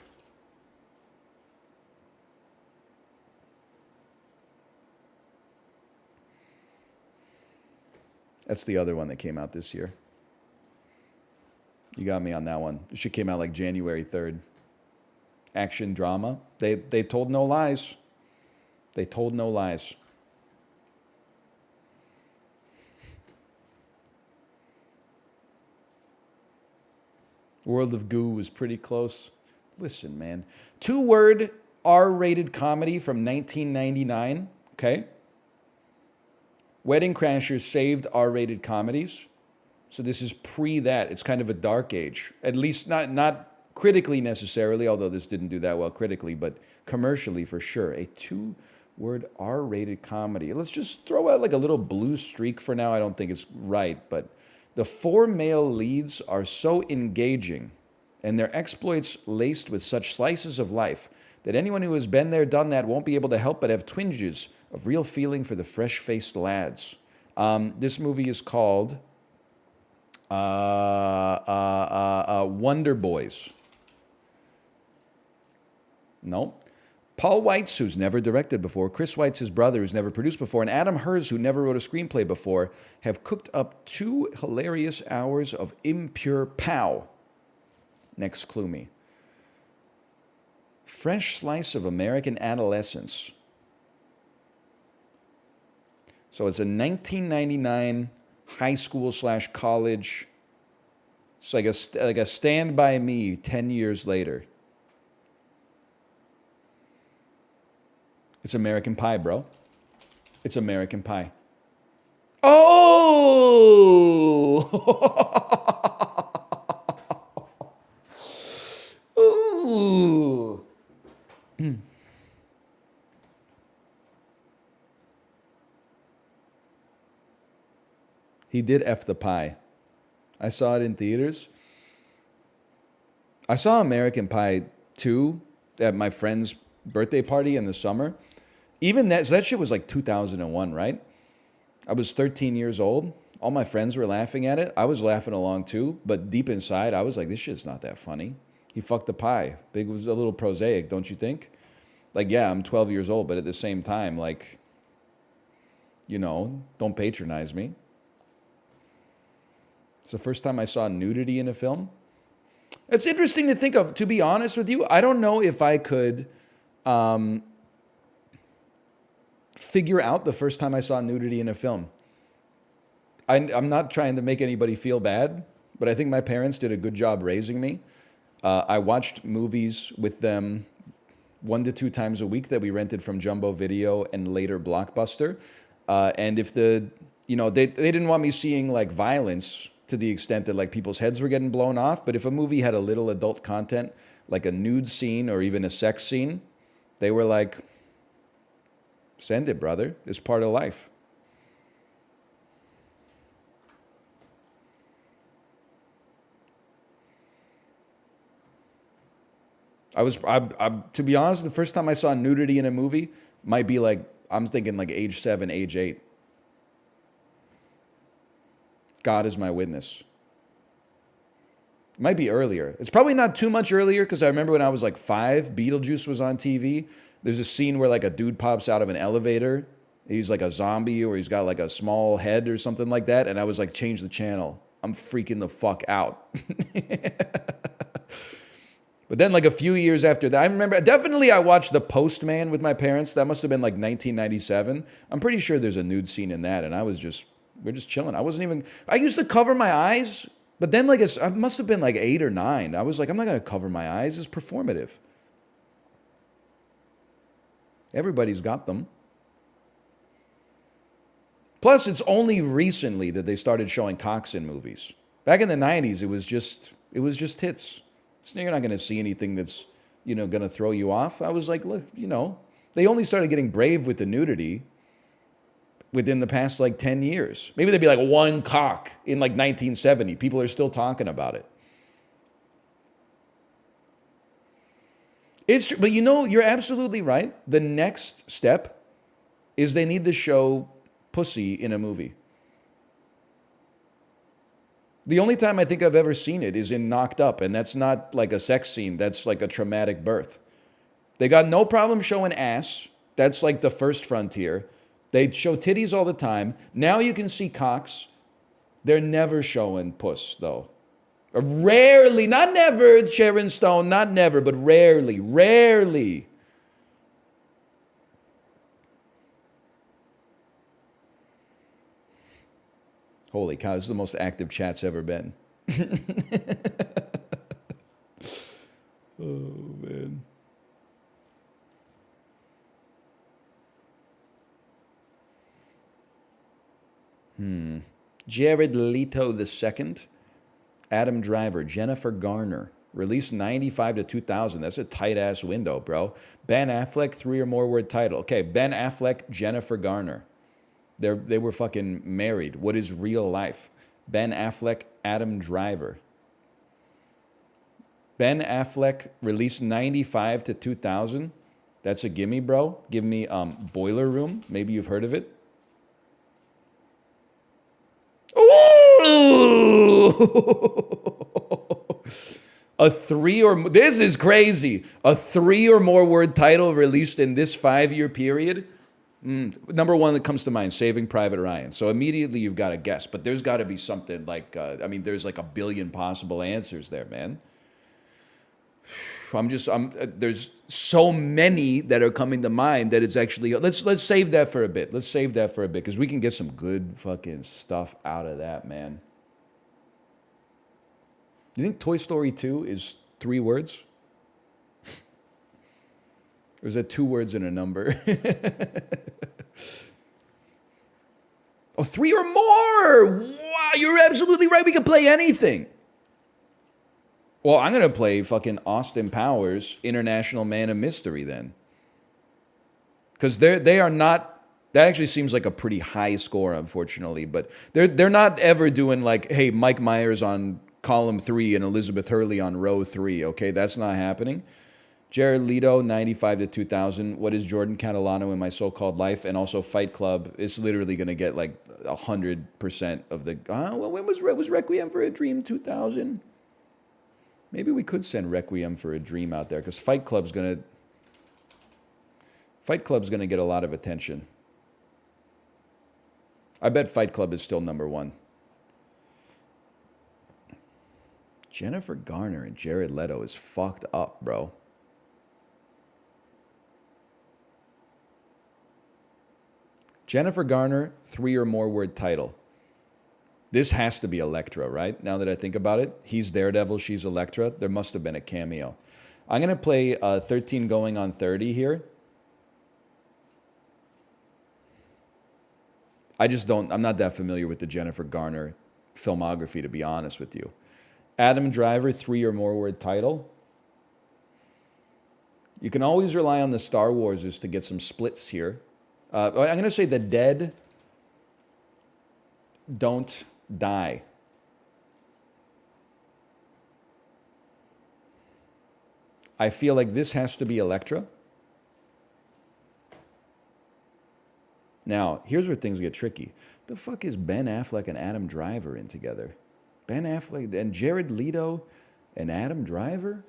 That's the other one that came out this year. You got me on that one. It shit came out like January 3rd. Action drama. They told no lies. They told no lies. World of Goo was pretty close. Listen, man. 2-word R-rated comedy from 1999. Okay? Wedding Crashers saved R-rated comedies. So this is pre that. It's kind of a dark age. At least not critically necessarily, although this didn't do that well critically, but commercially for sure. A 2-word R-rated comedy. Let's just throw out like a little blue streak for now. I don't think it's right, but the 4 male leads are so engaging and their exploits laced with such slices of life that anyone who has been there, done that won't be able to help but have twinges of real feeling for the fresh-faced lads. This movie is called Wonder Boys. No. Paul Weitz, who's never directed before, Chris Weitz, his brother, who's never produced before, and Adam Hers, who never wrote a screenplay before, have cooked up 2 hilarious hours of impure pow. Next clue me. Fresh slice of American adolescence. So it's a 1999 high school / college. It's like a Stand By Me 10 years later. It's American Pie, bro. It's American Pie. Oh! Ooh. He did F the pie. I saw it in theaters. I saw American Pie 2 at my friend's birthday party in the summer. Even that, so that shit was like 2001, right? I was 13 years old. All my friends were laughing at it. I was laughing along too, but deep inside, I was like, this shit's not that funny. He fucked the pie. Big was a little prosaic, don't you think? Like, yeah, I'm 12 years old, but at the same time, like, you know, don't patronize me. It's the first time I saw nudity in a film. It's interesting to think of. To be honest with you, I don't know if I could figure out the first time I saw nudity in a film. I'm not trying to make anybody feel bad, but I think my parents did a good job raising me. I watched movies with them 1 to 2 times a week that we rented from Jumbo Video and later Blockbuster. And if they didn't want me seeing like violence to the extent that like people's heads were getting blown off, but if a movie had a little adult content, like a nude scene or even a sex scene, they were like, send it, brother. It's part of life. To be honest, the first time I saw nudity in a movie might be like, I'm thinking like age 7, age 8. God is my witness. It might be earlier. It's probably not too much earlier because I remember when I was like 5, Beetlejuice was on TV. There's a scene where like a dude pops out of an elevator. He's like a zombie or he's got like a small head or something like that. And I was like, change the channel. I'm freaking the fuck out. But then like a few years after that, I remember definitely I watched The Postman with my parents. That must have been like 1997. I'm pretty sure there's a nude scene in that. And we're just chilling. I used to cover my eyes, but then like I must have been like 8 or 9. I was like, I'm not going to cover my eyes. It's performative. Everybody's got them. Plus, it's only recently that they started showing cocks in movies. Back in the 90s, it was just tits. So you're not going to see anything that's, going to throw you off. I was like, look, they only started getting brave with the nudity within the past like 10 years. Maybe there'd be like one cock in like 1970. People are still talking about it. It's true, but you're absolutely right. The next step is they need to show pussy in a movie. The only time I think I've ever seen it is in Knocked Up, and that's not like a sex scene. That's like a traumatic birth. They got no problem showing ass. That's like the first frontier. They show titties all the time. Now you can see cocks. They're never showing puss, though. Rarely, not never, Sharon Stone, not never, but rarely. Holy cow, this is the most active chat's ever been. Oh, man. Jared Leto II, Adam Driver, Jennifer Garner. Released 95 to 2000. That's a tight-ass window, bro. Ben Affleck, 3 or more word title. Okay, Ben Affleck, Jennifer Garner. They were fucking married. What is real life? Ben Affleck, Adam Driver. Ben Affleck released 95 to 2000. That's a gimme, bro. Give me Boiler Room. Maybe you've heard of it. Ooh! This is crazy. A 3 or more word title released in this 5-year period. Number one that comes to mind, Saving Private Ryan. So immediately you've got to guess, but there's got to be something like, there's like a billion possible answers there, man. There's so many that are coming to mind that it's actually, let's save that for a bit. Let's save that for a bit because we can get some good fucking stuff out of that, man. You think Toy Story 2 is 3 words? Or is that 2 words and a number? Oh, 3 or more! Wow, you're absolutely right. We can play anything. Well, I'm going to play fucking Austin Powers, International Man of Mystery then. Because they are not, that actually seems like a pretty high score, unfortunately. But they're not ever doing like, hey, Mike Myers on column 3 and Elizabeth Hurley on row 3, okay? That's not happening. Jared Leto, 95 to 2000. What is Jordan Catalano in My So-Called Life? And also Fight Club. It's literally going to get like 100% of the... well, when was Requiem for a Dream 2000? Maybe we could send Requiem for a Dream out there because Fight Club's going to get a lot of attention. I bet Fight Club is still number 1. Jennifer Garner and Jared Leto is fucked up, bro. Jennifer Garner, 3 or more word title. This has to be Elektra, right? Now that I think about it. He's Daredevil, she's Elektra. There must have been a cameo. I'm going to play 13 going on 30 here. I'm not that familiar with the Jennifer Garner filmography, to be honest with you. Adam Driver, 3 or more word title. You can always rely on the Star Warsers to get some splits here. I'm going to say the dead don't die. I feel like this has to be Elektra. Now, here's where things get tricky. The fuck is Ben Affleck and Adam Driver in together? Ben Affleck and Jared Leto and Adam Driver?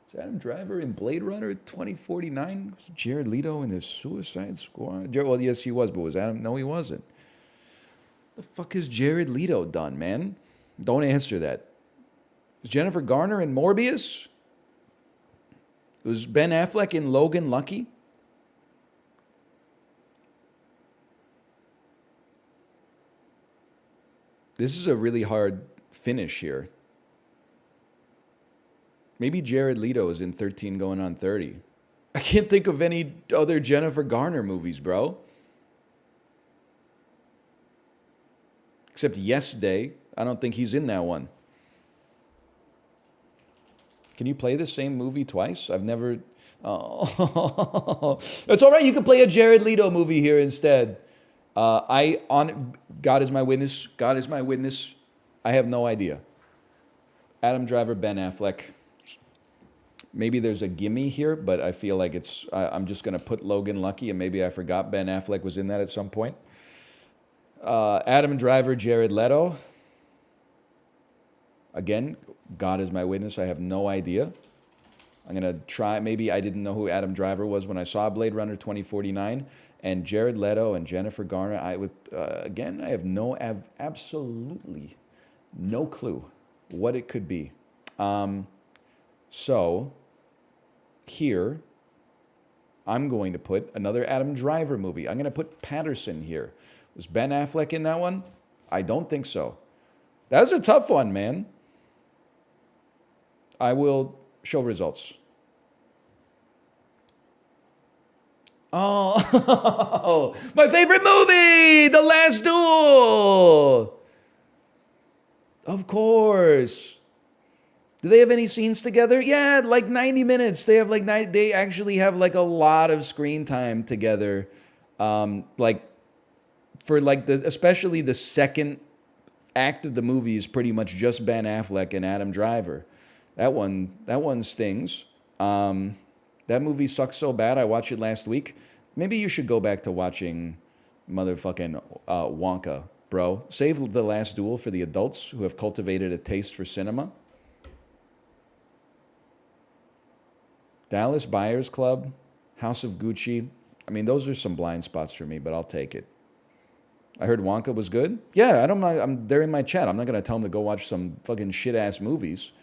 Is Adam Driver in Blade Runner 2049? Was Jared Leto in his Suicide Squad? Well, yes, he was, but was Adam? No, he wasn't. The fuck has Jared Leto done, man? Don't answer that. Is Jennifer Garner in Morbius? Was Ben Affleck in Logan Lucky? This is a really hard finish here. Maybe Jared Leto is in 13 going on 30. I can't think of any other Jennifer Garner movies, bro. Except Yes Day. I don't think he's in that one. Can you play the same movie twice? I've never... Oh. It's all right. You can play a Jared Leto movie here instead. God is my witness. God is my witness. I have no idea. Adam Driver, Ben Affleck. Maybe there's a gimme here, but I feel like I'm just going to put Logan Lucky, and maybe I forgot Ben Affleck was in that at some point. Adam Driver, Jared Leto. Again, God is my witness. I have no idea. I'm going to try. Maybe I didn't know who Adam Driver was when I saw Blade Runner 2049. And Jared Leto and Jennifer Garner. Again, I have absolutely no clue what it could be. So here, I'm going to put another Adam Driver movie. I'm going to put Patterson here. Was Ben Affleck in that one? I don't think so. That was a tough one, man. I will show results. Oh, my favorite movie, The Last Duel. Of course. Do they have any scenes together? Yeah, like 90 minutes. They have they actually have like a lot of screen time together. Especially the second act of the movie is pretty much just Ben Affleck and Adam Driver. That one stings. That movie sucks so bad. I watched it last week. Maybe you should go back to watching motherfucking Wonka, bro. Save The Last Duel for the adults who have cultivated a taste for cinema. Dallas Buyers Club, House of Gucci. I mean, those are some blind spots for me, but I'll take it. I heard Wonka was good. Yeah, I don't mind. They're in my chat. I'm not going to tell them to go watch some fucking shit-ass movies.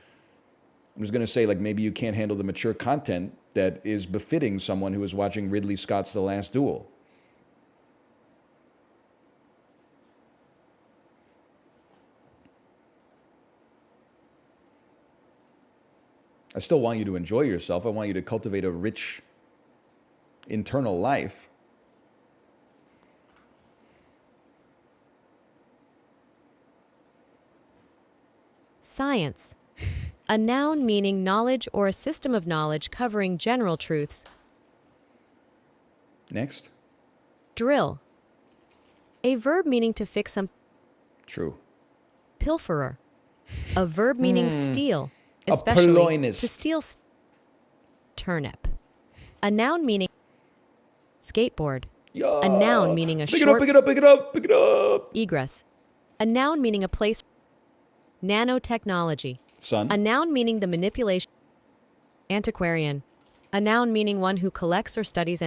I'm just going to say, like, maybe you can't handle the mature content that is befitting someone who is watching Ridley Scott's The Last Duel. I still want you to enjoy yourself. I want you to cultivate a rich internal life. Science. A noun meaning knowledge or a system of knowledge covering general truths. Next. Drill. A verb meaning to fix some. True. Pilferer. A verb meaning steal, A especially purloinist. to steal. Turnip. A noun meaning skateboard. Yeah. A noun meaning a pick short. Pick it up, pick it up, pick it up. Egress. A noun meaning a place. Nanotechnology. Son. A noun meaning the manipulation. Antiquarian. A noun meaning one who collects or studies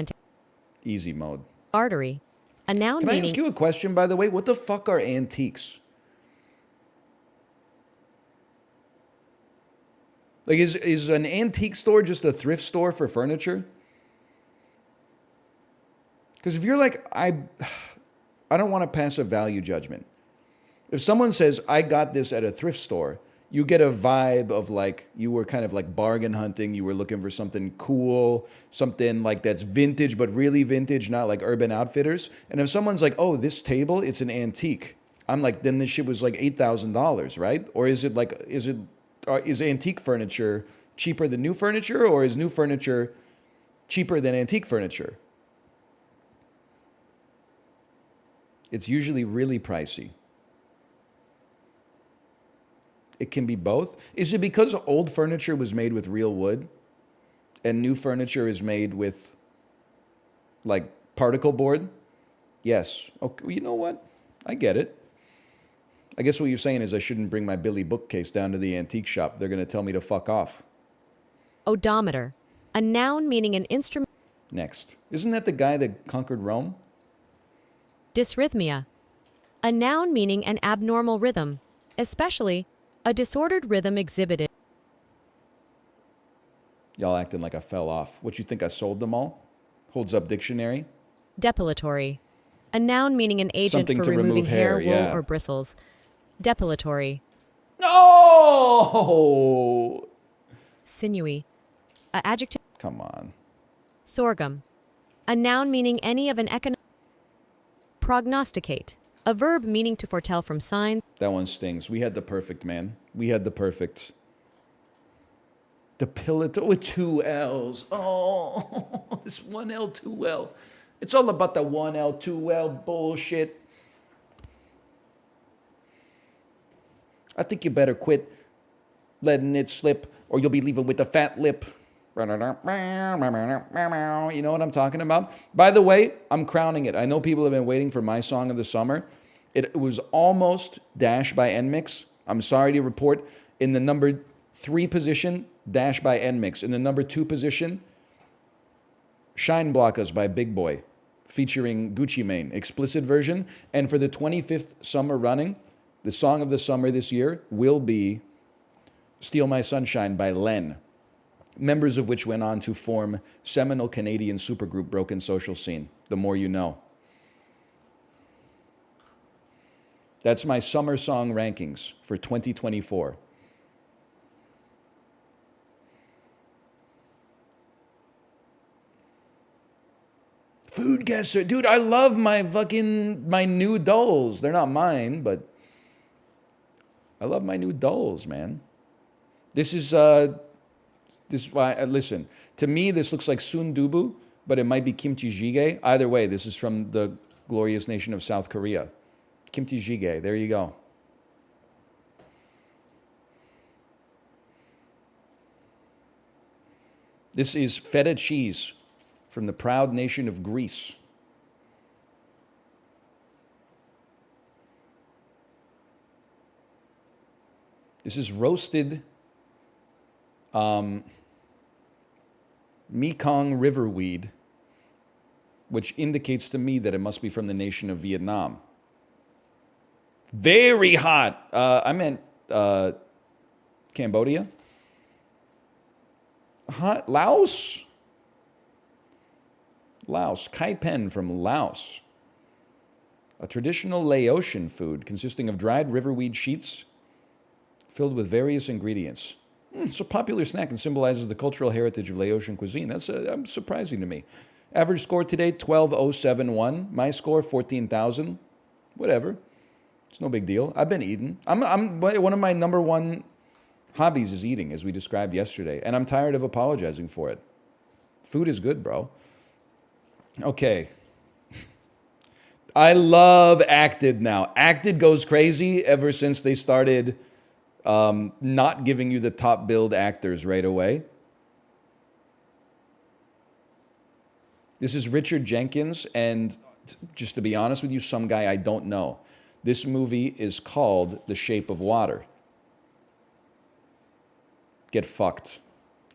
Easy mode. artery. A noun Can I meaning ask you a question, by the way? What the fuck are antiques? Like, is an antique store just a thrift store for furniture? Because if you're like, I don't want to pass a value judgment. If someone says, I got this at a thrift store, you get a vibe of like, you were kind of like bargain hunting. You were looking for something cool, something like that's vintage, but really vintage, not like Urban Outfitters. And if someone's like, oh, this table, it's an antique. I'm like, then this shit was like $8,000, right? Or is it like, is antique furniture cheaper than new furniture, or is new furniture cheaper than antique furniture? It's usually really pricey. It can be both. Is it because old furniture was made with real wood and new furniture is made with like particle board? Yes. Okay, well, you know what? I get it. I guess what you're saying is I shouldn't bring my Billy bookcase down to the antique shop. They're going to tell me to fuck off. odometer. A noun meaning an instrument. Next. Isn't that the guy that conquered Rome? Dysrhythmia. A noun meaning an abnormal rhythm, especially a disordered rhythm exhibited. Y'all acting like I fell off. What, you think I sold them all? Holds up dictionary. Depilatory. A noun meaning an agent Something for to removing remove hair, wool, yeah. or bristles. Depilatory. No! Sinewy. A adjective. Come on. Sorghum. A noun meaning any of an economic. Prognosticate. A verb meaning to foretell from signs. That one stings. We had the perfect, man. We had the perfect. Depilatory with two L's. Oh, this one L, two L. It's all about the one L, two L bullshit. I think you better quit letting it slip, or you'll be leaving with a fat lip. You know what I'm talking about? By the way, I'm crowning it. I know people have been waiting for my song of the summer. It was almost Dash by NMix. I'm sorry to report. In the number 3 position, Dash by NMix. In the number 2 position, Shine Blockas by Big Boy, featuring Gucci Mane, explicit version. And for the 25th summer running, the song of the summer this year will be Steal My Sunshine by Len, members of which went on to form seminal Canadian supergroup Broken Social Scene. The more you know. That's my summer song rankings for 2024. Food guesser. Dude, I love my new dolls. They're not mine, but I love my new dolls, man. This is why, listen, to me, this looks like sundubu, but it might be kimchi jjigae. Either way, this is from the glorious nation of South Korea. Kimchi jjigae, there you go. This is feta cheese from the proud nation of Greece. This is roasted Mekong River weed, which indicates to me that it must be from the nation of Vietnam. Very hot. I meant Cambodia. Hot. Laos? Laos. Kai Pen from Laos. A traditional Laotian food consisting of dried riverweed sheets filled with various ingredients. It's a popular snack and symbolizes the cultural heritage of Laotian cuisine. That's surprising to me. Average score today, 12,071. My score, 14,000. Whatever. It's no big deal. I've been eating. I'm one of my number one hobbies is eating, as we described yesterday. And I'm tired of apologizing for it. Food is good, bro. Okay. I love Acted now. Acted goes crazy ever since they started not giving you the top billed actors right away. This is Richard Jenkins, and just to be honest with you, some guy I don't know. This movie is called The Shape of Water. Get fucked.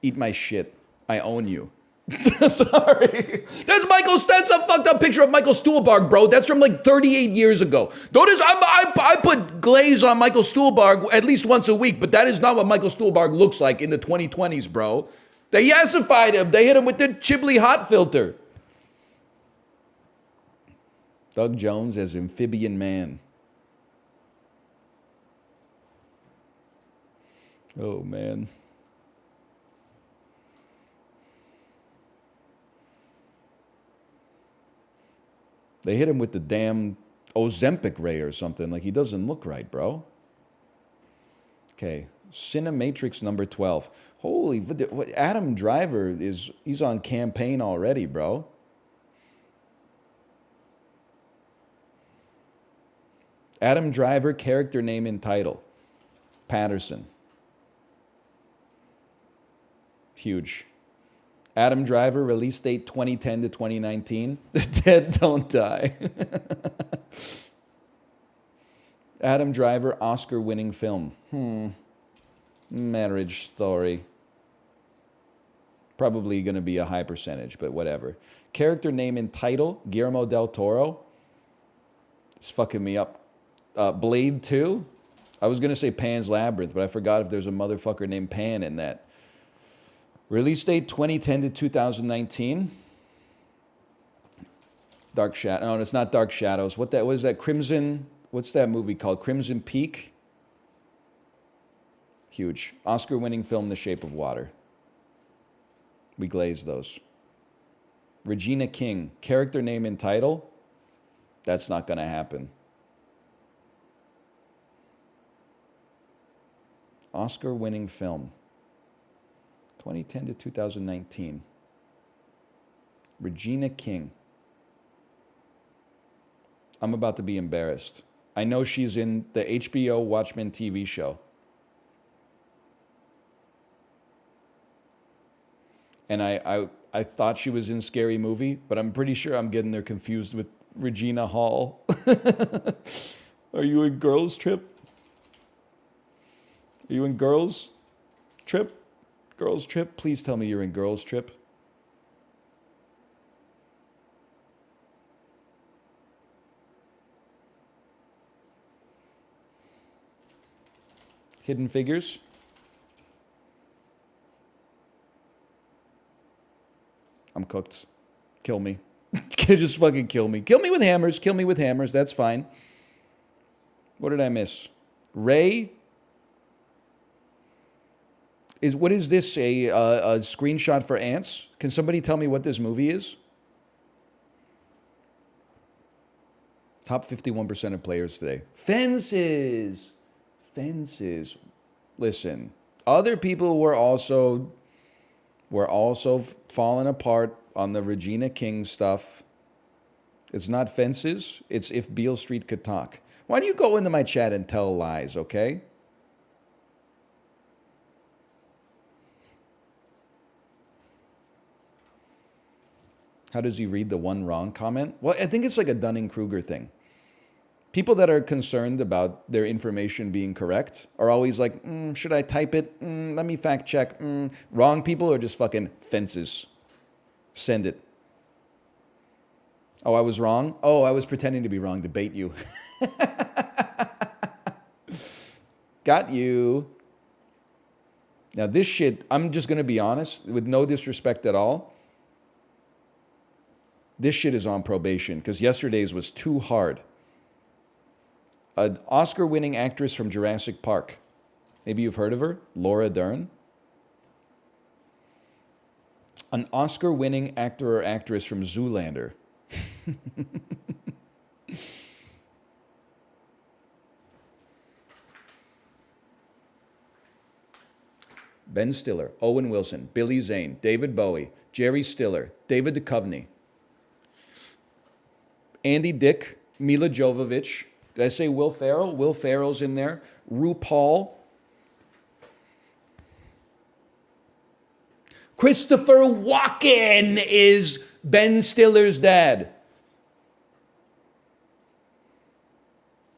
Eat my shit. I own you. Sorry. That's a fucked up picture of Michael Stuhlbarg, bro. That's from like 38 years ago. I put glaze on Michael Stuhlbarg at least once a week, but that is not what Michael Stuhlbarg looks like in the 2020s, bro. They yassified him. They hit him with the Chiblee hot filter. Doug Jones as Amphibian Man. Oh, man. They hit him with the damn Ozempic ray or something. Like, he doesn't look right, bro. Okay. Cinematrix number 12. Holy, Adam Driver he's on campaign already, bro. Adam Driver, character name and title. Patterson. Huge. Adam Driver, release date 2010 to 2019. The dead don't die. Adam Driver, Oscar-winning film. Marriage Story. Probably going to be a high percentage, but whatever. Character name and title, Guillermo del Toro. It's fucking me up. Blade 2. I was going to say Pan's Labyrinth, but I forgot if there's a motherfucker named Pan in that. Release date 2010 to 2019. Dark Shadow. No, it's not Dark Shadows. What is that? Crimson. What's that movie called? Crimson Peak. Huge. Oscar-winning film, The Shape of Water. We glazed those. Regina King. Character name and title. That's not going to happen. Oscar-winning film. 2010 to 2019. Regina King. I'm about to be embarrassed. I know she's in the HBO Watchmen TV show. And I thought she was in Scary Movie, but I'm pretty sure I'm getting her confused with Regina Hall. Are you in Girls Trip? Are you in Girls Trip? Girls Trip? Please tell me you're in Girls Trip. Hidden Figures. I'm cooked. Kill me. Just fucking kill me. Kill me with hammers. Kill me with hammers. That's fine. What did I miss? Ray. What is this? A screenshot for ants? Can somebody tell me what this movie is? Top 51% of players today. Fences. Fences. Listen, other people were also falling apart on the Regina King stuff. It's not Fences. It's If Beale Street Could Talk. Why don't you go into my chat and tell lies, okay? How does he read the one wrong comment? Well, I think it's like a Dunning-Kruger thing. People that are concerned about their information being correct are always like, should I type it? Let me fact check. Wrong people are just fucking fences. Send it. Oh, I was wrong? Oh, I was pretending to be wrong to bait you. Got you. Now, this shit, I'm just going to be honest, with no disrespect at all. This shit is on probation because yesterday's was too hard. An Oscar-winning actress from Jurassic Park. Maybe you've heard of her, Laura Dern. An Oscar-winning actor or actress from Zoolander. Ben Stiller, Owen Wilson, Billy Zane, David Bowie, Jerry Stiller, David Duchovny, Andy Dick, Mila Jovovich. Did I say Will Ferrell? Will Ferrell's in there. RuPaul. Christopher Walken is Ben Stiller's dad.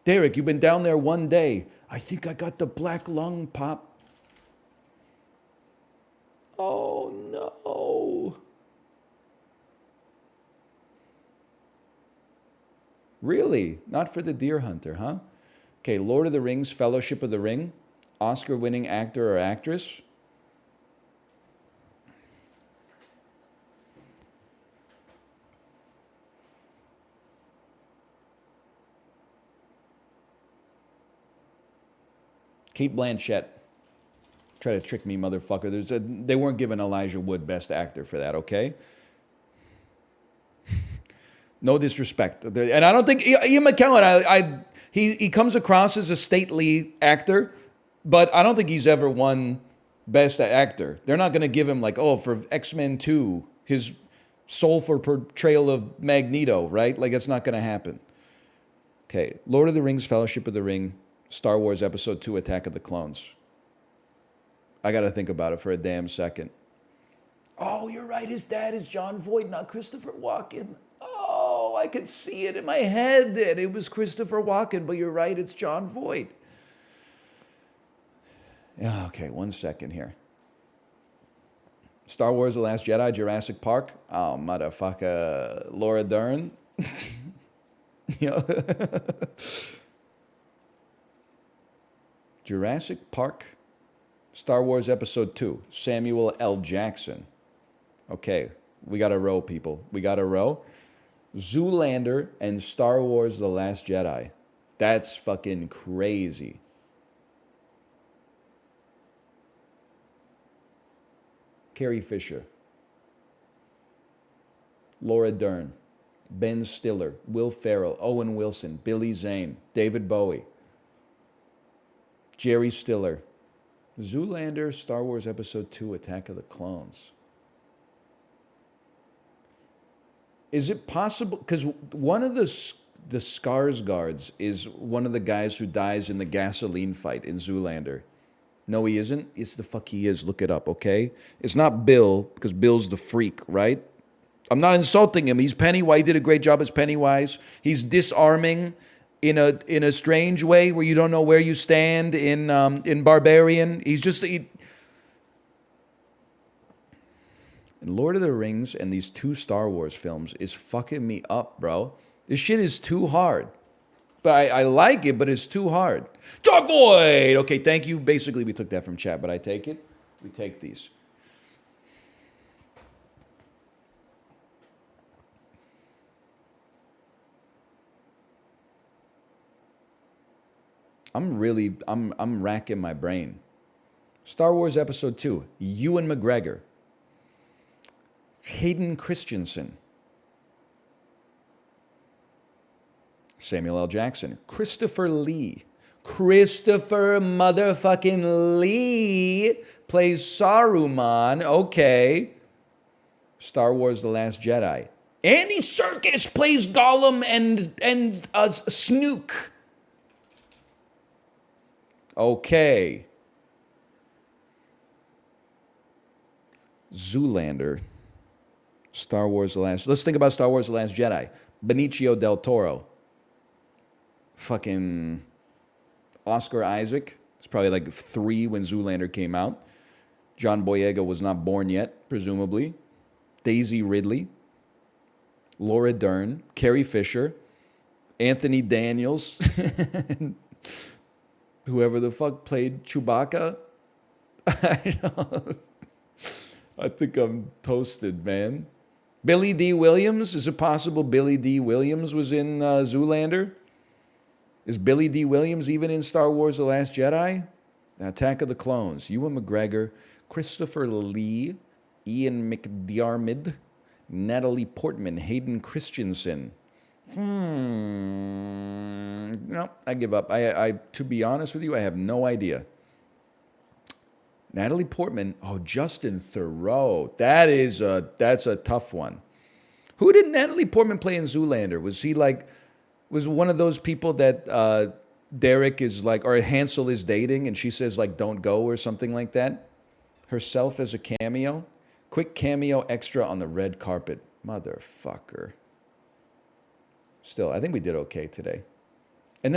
Derek, you've been down there one day. I think I got the black lung, Pop. Oh, no. Really? Not for the deer hunter, huh? Okay, Lord of the Rings, Fellowship of the Ring, Oscar-winning actor or actress. Kate Blanchett. Try to trick me, motherfucker. They weren't giving Elijah Wood Best Actor for that, okay? No disrespect. And I don't think Ian McKellen, he comes across as a stately actor, but I don't think he's ever won Best Actor. They're not going to give him like, oh, for X-Men 2, his soulful portrayal of Magneto, right? Like, it's not going to happen. Okay, Lord of the Rings, Fellowship of the Ring, Star Wars Episode 2, Attack of the Clones. I got to think about it for a damn second. Oh, you're right. His dad is Jon Voight, not Christopher Walken. Oh, I could see it in my head that it was Christopher Walken, but you're right. It's Jon Voight. Yeah, okay, 1 second here. Star Wars The Last Jedi, Jurassic Park. Oh, motherfucker. Laura Dern. You know? Jurassic Park, Star Wars Episode 2, Samuel L. Jackson. Okay, we got a row, people. We got a row. Zoolander and Star Wars The Last Jedi. That's fucking crazy. Carrie Fisher. Laura Dern. Ben Stiller. Will Ferrell. Owen Wilson. Billy Zane. David Bowie. Jerry Stiller. Zoolander, Star Wars Episode 2, Attack of the Clones. Is it possible? Because one of the Skarsgårds is one of the guys who dies in the gasoline fight in Zoolander. No, he isn't. It's the fuck he is. Look it up, okay? It's not Bill, because Bill's the freak, right? I'm not insulting him. He's Pennywise. He did a great job as Pennywise. He's disarming in a strange way where you don't know where you stand in Barbarian. He's just... And Lord of the Rings and these 2 Star Wars films is fucking me up, bro. This shit is too hard. But I like it, but it's too hard. Jon Voight! Okay, thank you. Basically, we took that from chat, but I take it. We take these. I'm racking my brain. Star Wars Episode 2, Ewan McGregor. Hayden Christensen. Samuel L. Jackson. Christopher Lee. Christopher motherfucking Lee plays Saruman. Okay. Star Wars The Last Jedi. Andy Serkis plays Gollum and Snook. Okay. Zoolander. Star Wars The Last... Let's think about Star Wars The Last Jedi. Benicio del Toro. Fucking Oscar Isaac. It's probably like 3 when Zoolander came out. John Boyega was not born yet, presumably. Daisy Ridley, Laura Dern, Carrie Fisher, Anthony Daniels, whoever the fuck played Chewbacca. I know. I think I'm toasted, man. Billy D. Williams? Is it possible Billy D. Williams was in Zoolander? Is Billy D. Williams even in Star Wars The Last Jedi? Attack of the Clones. Ewan McGregor, Christopher Lee, Ian McDiarmid, Natalie Portman, Hayden Christensen. No, I give up. I to be honest with you, I have no idea. Natalie Portman. Oh, Justin Theroux. That's a tough one. Who did Natalie Portman play in Zoolander? Was one of those people that Derek is like, or Hansel is dating, and she says like, "Don't go" or something like that? Herself as a cameo, quick cameo extra on the red carpet. Motherfucker. Still, I think we did okay today. And then